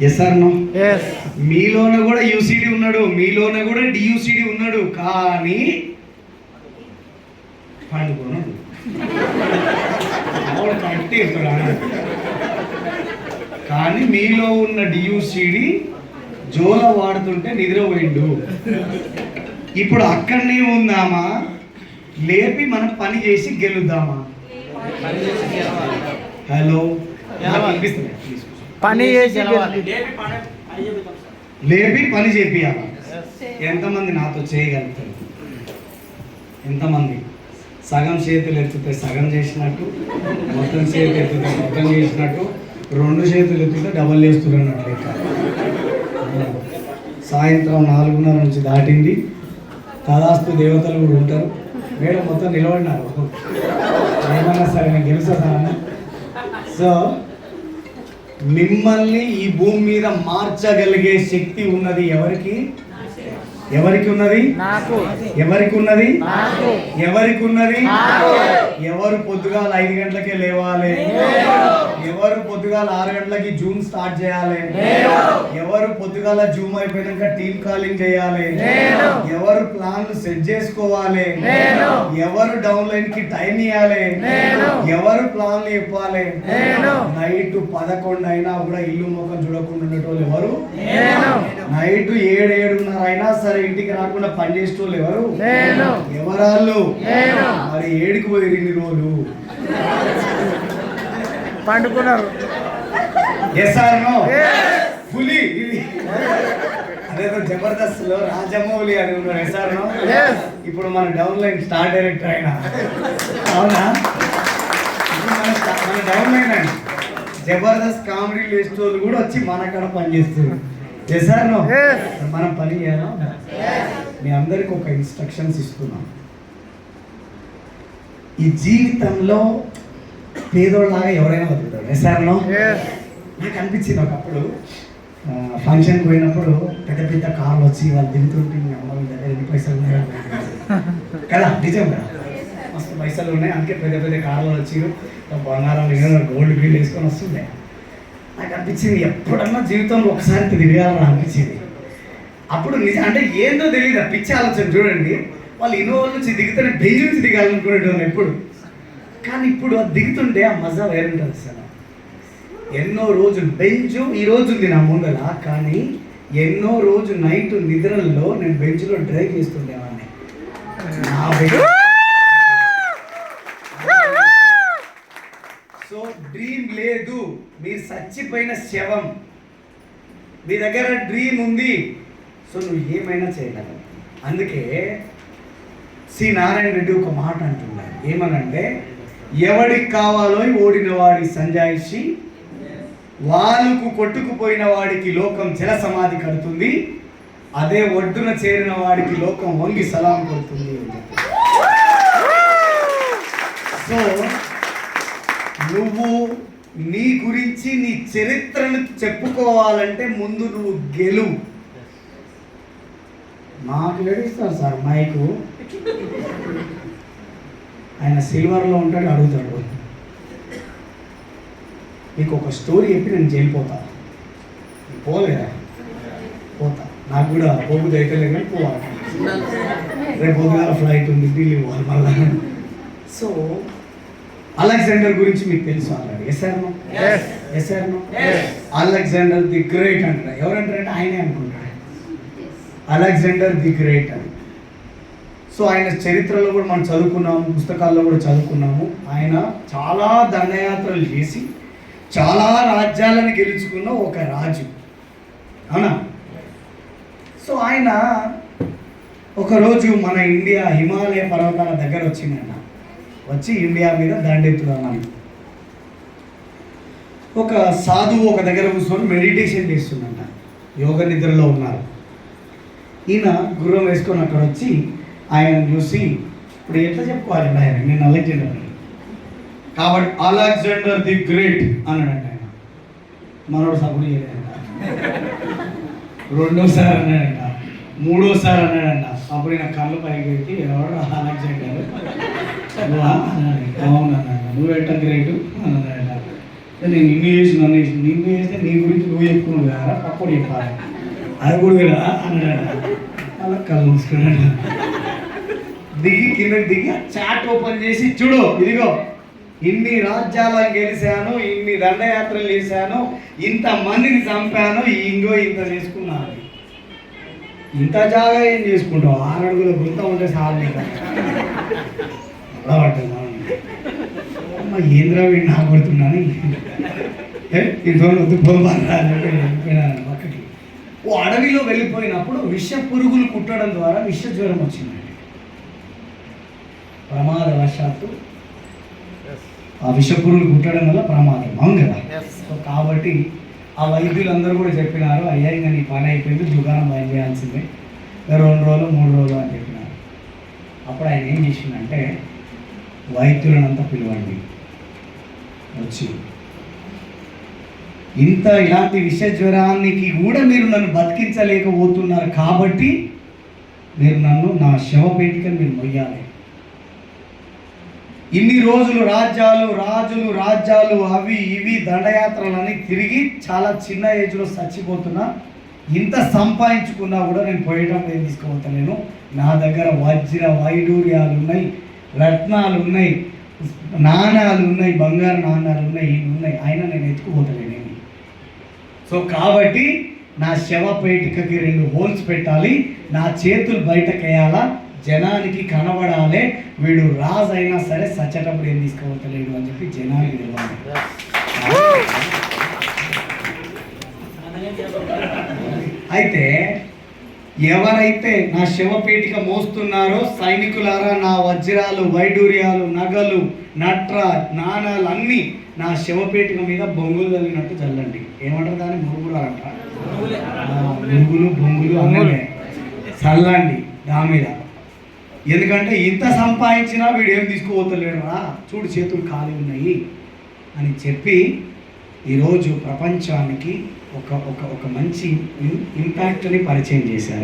Yes sir no? మీలోనే కూడా యూసీడీ ఉన్నాడు, మీలోనే కూడా డియూసీడీ ఉన్నాడు, కానీ పండుకున్నాడు. కట్టి కానీ మీలో ఉన్న డియూసీడీ జోల వాడుతుంటే నిద్రపోయిండు. ఇప్పుడు అక్కడనే ఉందామా, లేపి మనం పని చేసి గెలుద్దామా? హలో, పని చేసి లేపి పని చేపియాలా? ఎంతమంది నాతో చేయగలుగుతారు? ఎంతమంది? సగం చేతులు ఎత్తితే సగం చేసినట్టు, మొత్తం చేతులు ఎత్తితే మొత్తం చేసినట్టు, 2 చేతులు ఎత్తితే డబల్ చేస్తున్నట్లే. సాయంత్రం 4:30 నుంచి దాటింది. తదాస్తు దేవతలు కూడా ఉంటారు. మేడం మొత్తం నిలబడినారు, ఏమన్నా సరే నేను గెలుస్తాను. సో మిమ్మల్ని ఈ భూమి మీద మార్చగలిగే శక్తి ఉన్నది ఎవరికి? ఎవరికి ఉన్నది? నాకు. ఎవరికి ఉన్నది? నాకు. ఎవరికి ఉన్నది? నాకు. ఎవరు పొద్దుగాల 5 గంటలకే లేవాలి? ఎవరు పొద్దుగాల 6 గంటలకి జూమ్ స్టార్ట్ చేయాలి? ఎవరు పొద్దుగాల జూమ్ అయిపోయాక టీమ్ కాలింగ్ చేయాలి? ఎవరు ప్లాన్లు సెట్ చేసుకోవాలి? ఎవరు డౌన్ లైన్ కి టైం ఇవ్వాలి? ఎవరు ప్లాన్లు చెప్పాలి? నైట్ 11 అయినా కూడా ఇల్లు ముఖం చూడకుండా ఉండేటోళ్ళు ఎవరు? నైట్ 7-7:30 అయినా సరే ఇంటికి రాకుండా పని చేసేటోళ్ళు ఎవరు? ఎవరాళ్ళు? మరి ఏడికి పోయి 2 రోజులు పండుకున్నారు. Yes or no? పులి ఇది అదేదో జబర్దస్త్ లో రాజమౌళి అని ఉన్నాడు ఎస్ఆర్ ఇప్పుడు మన డౌన్ లైన్ స్టార్ డైరెక్టర్ ఆయన అవునా ఇప్పుడు మన డౌన్ లైన్ అండి జబర్దస్త్ కామెడీ లిస్ట్ వాళ్ళు కూడా వచ్చి మన కాడ పనిచేస్తారు ఎస్ఆర్ మనం పని చేయాలా మీ అందరికి ఒక ఇన్స్ట్రక్షన్స్ ఇస్తున్నాం. ఈ జీవితంలో పేదోళ్ళలాగా ఎవరైనా బతుకుతాడు ఎస్ఆర్ నాకు అనిపించింది ఒకప్పుడు ఫంక్షన్కి పోయినప్పుడు పెద్ద పెద్ద కార్లు వచ్చి వాళ్ళు దిగుతుంటే మీ అమ్మ దగ్గర ఎన్ని పైసలు ఉన్నాయో కదా నిజం కదా మస్తు పైసలు ఉన్నాయి అందుకే పెద్ద పెద్ద కార్లు వచ్చి బంగారం గోల్డ్ బిల్ వేసుకొని వస్తుండే. నాకు అనిపించింది ఎప్పుడన్నా జీవితంలో ఒకసారి తిరగాలని అనిపించింది. అప్పుడు నిజం అంటే ఏందో తెలియదు ఆ పిచ్చి ఆలోచన చూడండి. వాళ్ళు ఇన్నోవా నుంచి దిగుతూనే బెంజ్ నుంచి దిగాలనుకునేటోళ్ళు ఎప్పుడు, కానీ ఇప్పుడు అది దిగుతుంటే ఆ మజా వేరుంటుంది సార్. ఎన్నో రోజులు బెంచ్ ఈ రోజు ఉంది నా ముందర, కానీ ఎన్నో రోజు నైట్ నిద్రల్లో నేను బెంచ్లో డ్రైవ్ చేస్తుండేవాడిని. సో డ్రీమ్ లేదు, మీరు చచ్చిపోయిన శవం, మీ దగ్గర డ్రీమ్ ఉంది, సో నువ్వు ఏమైనా చేయగలవు. అందుకే సి నారాయణ రెడ్డి ఒక మాట అంటున్నాడు, ఏమనంటే ఎవడికి కావాలో ఓడిన వాడి సంజాయిషి, వాళ్ళకు కొట్టుకుపోయిన వాడికి లోకం జల సమాధి కడుతుంది, అదే ఒడ్డున చేరిన వాడికి లోకం వంగి సలాం కొడుతుంది. సో నువ్వు నీ గురించి నీ చరిత్రను చెప్పుకోవాలంటే ముందు నువ్వు గెలువు. నాకు ఏడిస్తారు సార్ మైకు, ఆయన సిల్వర్లో ఉంటాడు, అడుగుతాడు. మీకు ఒక స్టోరీ చెప్పి నేను వెళ్ళిపోతా, పోలేదా పోతా, నాకు కూడా పోబుద్ది అయితే లేదు కానీ పోవాలి, రేపు పొద్దుగాల ఫ్లైట్ ఉంది ఢిల్లీ పోవాలి మళ్ళా. సో అలెగ్జాండర్ గురించి మీకు తెలుసు already. Yes or Alexander the great అంటారు. ఎవరంటారంటే ఆయనే అనుకుంటాడు అలెగ్జాండర్ ది గ్రేట్ అని. సో ఆయన చరిత్రలో కూడా మనం చదువుకున్నాము, పుస్తకాల్లో కూడా చదువుకున్నాము. ఆయన చాలా దండయాత్రలు చేసి చాలా రాజ్యాలను గెలుచుకున్న ఒక రాజు, అవునా? సో ఆయన ఒకరోజు మన ఇండియా హిమాలయ పర్వతాల దగ్గర వచ్చిందన్న, వచ్చి ఇండియా మీద దండెత్తుదామని ఒక సాధువు ఒక దగ్గర కూర్చొని మెడిటేషన్ చేస్తుందంట, యోగ నిద్రలో ఉన్నారు. ఈయన గుర్రం వేసుకొని అక్కడ వచ్చి ఆయన చూసి, ఇప్పుడు ఎట్లా చెప్పుకోవాలండి ఆయన, నేను అలెగ్జాండర్ కాబట్టి అలెగ్జాండర్ ది గ్రేట్ అన్నాడంట. ఆయన మనోడు సపోర్ట్ చేయలేదంట, రెండోసారి అన్నాడంట, మూడోసారి అన్నాడంట. అప్పుడు ఈయన కళ్ళు పైకి పెట్టి ఎవరు అలెగ్జాండర్ అన్నాడు. అవునన్నాడు, నువ్వు ఎట్ట గ్రేట్ అన్నాడంట. నేను నిన్ను చేసి నన్ను చేసి, నిన్ను చేస్తే నీ గురించి నువ్వు చెప్పుకున్నావు కదా, పప్పుడు చెప్పాలి, అది కూడా కదా అన్నాడంట. అలా కళ్ళు మూసుకున్నాడు. దిగి కింద దిగి చాట్ ఓపెన్ చేసి, చూడు ఇదిగో ఇన్ని రాజ్యాలను గెలిచాను, ఇన్ని దండయాత్రలు చేశాను, ఇంత మందిని చంపాను, ఇంకో ఇంత చేసుకున్నాను. ఇంత జాగా ఏం చేసుకుంటావు, 6 అడుగుల గుంత ఉంటే సార్ అలా పట్టింది. అమ్మ ఏంద్రా వీడిని నాకు కొడుతున్నాను, ఇంట్లో వద్దు పోవాలా అని చెప్పినాను పక్కకి. ఓ అడవిలో వెళ్ళిపోయినప్పుడు విష పురుగులు కుట్టడం ద్వారా విష జ్వరం వచ్చిందండి. ప్రమాదవశాత్తు ఆ విష పురుగులు కుట్టడం వల్ల ప్రమాదం, అవును కదా? సో కాబట్టి ఆ వైద్యులందరూ కూడా చెప్పినారు, అయ్యా ఇంకా నీ పని అయిపోయింది, దుకాణం బంద్ చేయాల్సిందే, 2 రోజులు 3 రోజులు అని చెప్పినారు. అప్పుడు ఆయన ఏం చేసిందంటే, వైద్యులనంతా పిలవండి వచ్చి, ఇలాంటి విష జ్వరానికి కూడా మీరు నన్ను బతికించలేకపోతున్నారు కాబట్టి మీరు నన్ను నా శవపేటికను మీరు మొయ్యాలి. ఇన్ని రోజులు రాజులు అవి ఇవి దండయాత్రలని తిరిగి చాలా చిన్న ఏజ్లో చచ్చిపోతున్నా, ఇంత సంపాదించుకున్నా కూడా నేను పోయడం నేను తీసుకోవట్లేను. నా దగ్గర వజ్ర వైడూర్యాలు ఉన్నాయి, రత్నాలు ఉన్నాయి, నాణాలు ఉన్నాయి, బంగారు నాణాలు ఉన్నాయి, ఇవి ఉన్నాయి, అయినా నేను ఎత్తుకుపోతలేను. సో కాబట్టి నా శవపేటికకి 2 హోల్స్ పెట్టాలి, నా చేతులు బయటకు వేయాలా, జనానికి కనబడాలి, వీడు రాజు అయినా సరే సచ్చేటప్పుడు ఏం తీసుకోవట్లేడు అని చెప్పి జనానికి తెలియాలి. అయితే ఎవరైతే నా శవపేటిక మోస్తున్నారో సైనికులారా, నా వజ్రాలు, వైడూర్యాలు, నగలు, నట్ర, నాణాలు అన్నీ నా శవపేటిక మీద బొంగులు చల్లినట్టు చల్లండి. ఏమంటారు దాన్ని? మురుగులు అంటారు. మురుగులు బొంగులు అన్నీ చల్లండి దాని మీద. ఎందుకంటే ఇంత సంపాదించినా వీడు ఏం తీసుకుపోతలేడురా, చూడు చేతులు ఖాళీ ఉన్నాయి అని చెప్పి ఈరోజు ప్రపంచానికి ఒక ఒక ఒక మంచి ఇంపాక్ట్ని పరిచయం చేశారు.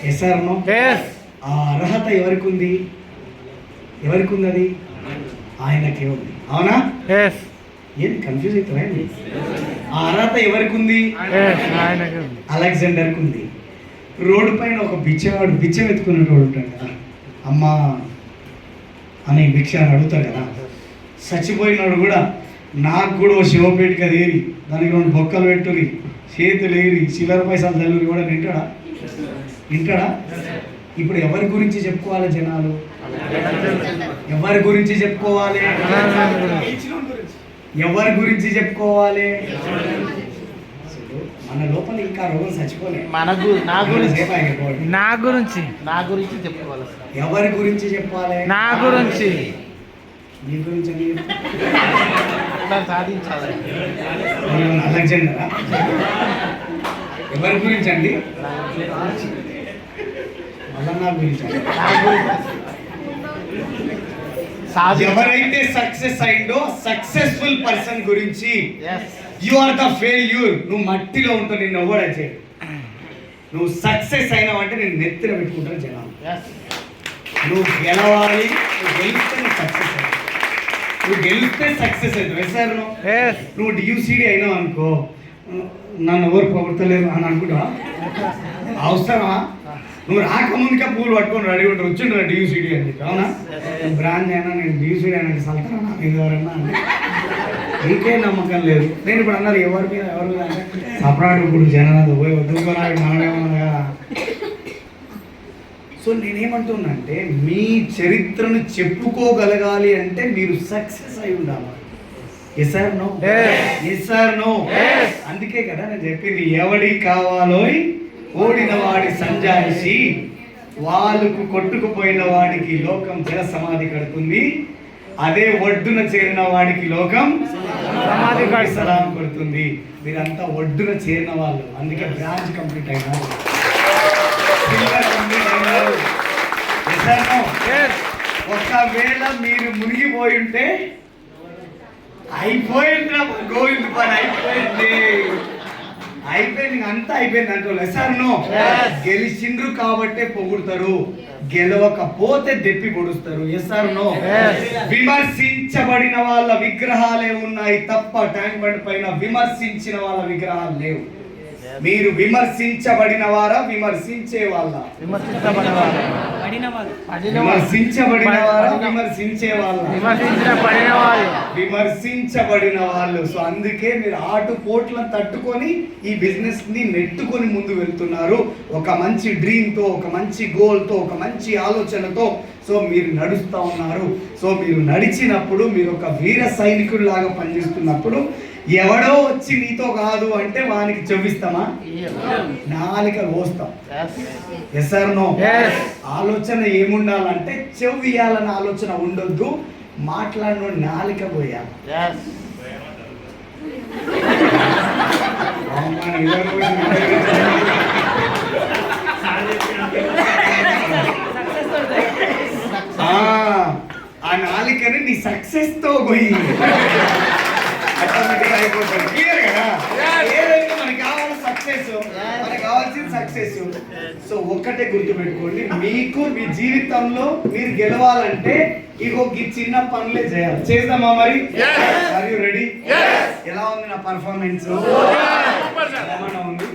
ఎస్ఆర్నో ఆ అర్హత ఎవరికి ఉంది? ఎవరికి ఉంది? అది ఆయనకే ఉంది. అవునా? ఏంటి కన్ఫ్యూజ్ అవుతారా? ఆ అర్హత ఎవరికి ఉంది? అలెగ్జాండర్కి ఉంది. రోడ్డు పైన ఒక బిచ్చవాడు బిచ్చం ఎత్తుకున్నట్టు ఉంటాడు కదా, అమ్మ అని భిక్ష అని అడుగుతాడు కదా. చచ్చిపోయినాడు కూడా, నాకు కూడా ఓ శివపేటిక ఏరి, దానికి 2 బొక్కలు పెట్టురి, చేతులు ఏరి, చిల్లర పైసలు తల్లురి కూడా వింటాడా? ఇప్పుడు ఎవరి గురించి చెప్పుకోవాలి జనాలు? ఎవరి గురించి చెప్పుకోవాలి? ఎవరి గురించి చెప్పుకోవాలి? మన లోపల ఇంకా రోగం చచ్చిపోలే. నా గురించి చెప్పుకోవాలి. ఎవరి గురించి చెప్పాలి? నా గురించి. నీ గురించి సాధించాలి. అలెగ్జాండరా? ఎవరి గురించి అండి? మళ్ళా నా గురించి. ఎవరైతే సక్సెస్ అయిందో సక్సెస్ఫుల్ పర్సన్ గురించి, యు ఆర్ ద ఫెయిల్యూర్, నువ్వు మట్టిలో ఉంటావు, నిన్ను ఎవరైతే నువ్వు సక్సెస్ అయినావంటే నేను నెత్తిన పెట్టుకుంటాను జనాలు. నువ్వు గెలవాలి, నువ్వు గెలిస్తే నువ్వు సక్సెస్ అవుతావు. నువ్వు గెలిస్తే సక్సెస్ అవుతావు. సార్ నువ్వు డియూసీడీ అయినావు అనుకో, నన్ను ఎవరు పొగడతలేరు అని అనుకుంటా అవసరమా? నువ్వు రాకముందుకే పూలు పట్టుకొని రెడీ ఉంటారు, వచ్చిండ్రు డియూసీడీ అని చెప్పి. అవునా? బ్రాండ్ అయినా నేను డియూసీడీ అయినా సల్తానా ఎవరన్నా అంటే ఇంకే నమ్మకం లేదు. నేను ఇప్పుడు అన్నారు ఎవరి మీద అంటే సపరాటు ఇప్పుడు జనాలు పోయి వద్దుకోరాడు మనమేమన్నా కదా. సో నేనేమంటున్నా అంటే మీ చరిత్రను చెప్పుకోగలగాలి అంటే మీరు సక్సెస్ అయి ఉండాలి. Yes or no? అందుకే కదా నేను చెప్పింది, ఎవడి కావాలో ఓడిన వాడి సంజాయిషి, వాళ్ళకు కొట్టుకుపోయిన వాడికి లోకం జల సమాధి కడుతుంది, అదే ఒడ్డున చేరిన వాడికి లోకం సమాధి సలాం కొడుతుంది. మీరంతా ఒడ్డున చేరిన వాళ్ళు, అందుకే బ్రాంచ్ కంప్లీట్ అయినారు. ఒకవేళ మీరు మునిగిపోయి ఉంటే అయిపోయింది, గోవింద్ పని అయిపోయింది, అంతా అయిపోయింది అంటారు. ఎస్ఆర్నో? గెలిచిండ్రు కాబట్టే పొగుడతారు, గెలవకపోతే దెప్పి పొడుస్తారు. ఎస్ఆర్నో? విమర్శించబడిన వాళ్ళ విగ్రహాలే ఉన్నాయి తప్ప ట్యాంక్ బండ్ పైన విమర్శించిన వాళ్ళ విగ్రహాలు లేవు. మీరు విమర్శించబడిన వారా, విమర్శించే వాళ్ళ? విమర్శించబడిన వారా, విమర్శించే వాళ్ళ? విమర్శించబడిన వాళ్ళు. సో అందుకే మీరు ఆటుపోట్లను తట్టుకొని ఈ బిజినెస్ ని నెట్టుకొని ముందు వెళ్తున్నారు. ఒక మంచి డ్రీమ్ తో, ఒక మంచి గోల్ తో, ఒక మంచి ఆలోచనతో సో మీరు నడుస్తూ ఉన్నారు. సో మీరు నడిచినప్పుడు, మీరు ఒక వీర సైనికుడు లాగా పనిచేస్తున్నప్పుడు ఎవడో వచ్చి నీతో కాదు అంటే వానికి చెవిస్తామా? నాలిక కోస్తాం. Yes or no? ఆలోచన ఏముండాలంటే చెవియాలన్న ఆలోచన ఉండొద్దు, మాట్లాడిన నాలిక పోయాలి. ఆ నాలికని నీ సక్సెస్ తో పోయి ఆటోమేటిక్ అయిపోతుంది. క్లియర్ కదా? ఏదైతే మనకి కావాలి సక్సెస్, మనకి కావాల్సింది సక్సెస్. సో ఒక్కటే గుర్తుపెట్టుకోండి, మీకు మీ జీవితంలో మీరు గెలవాలంటే ఇగో ఈ చిన్న పనులే చేయాలి. చేద్దామా మరి? Are you ready? ఎలా ఉంది నా పర్ఫార్మెన్స్? ఏమన్నా ఉంది?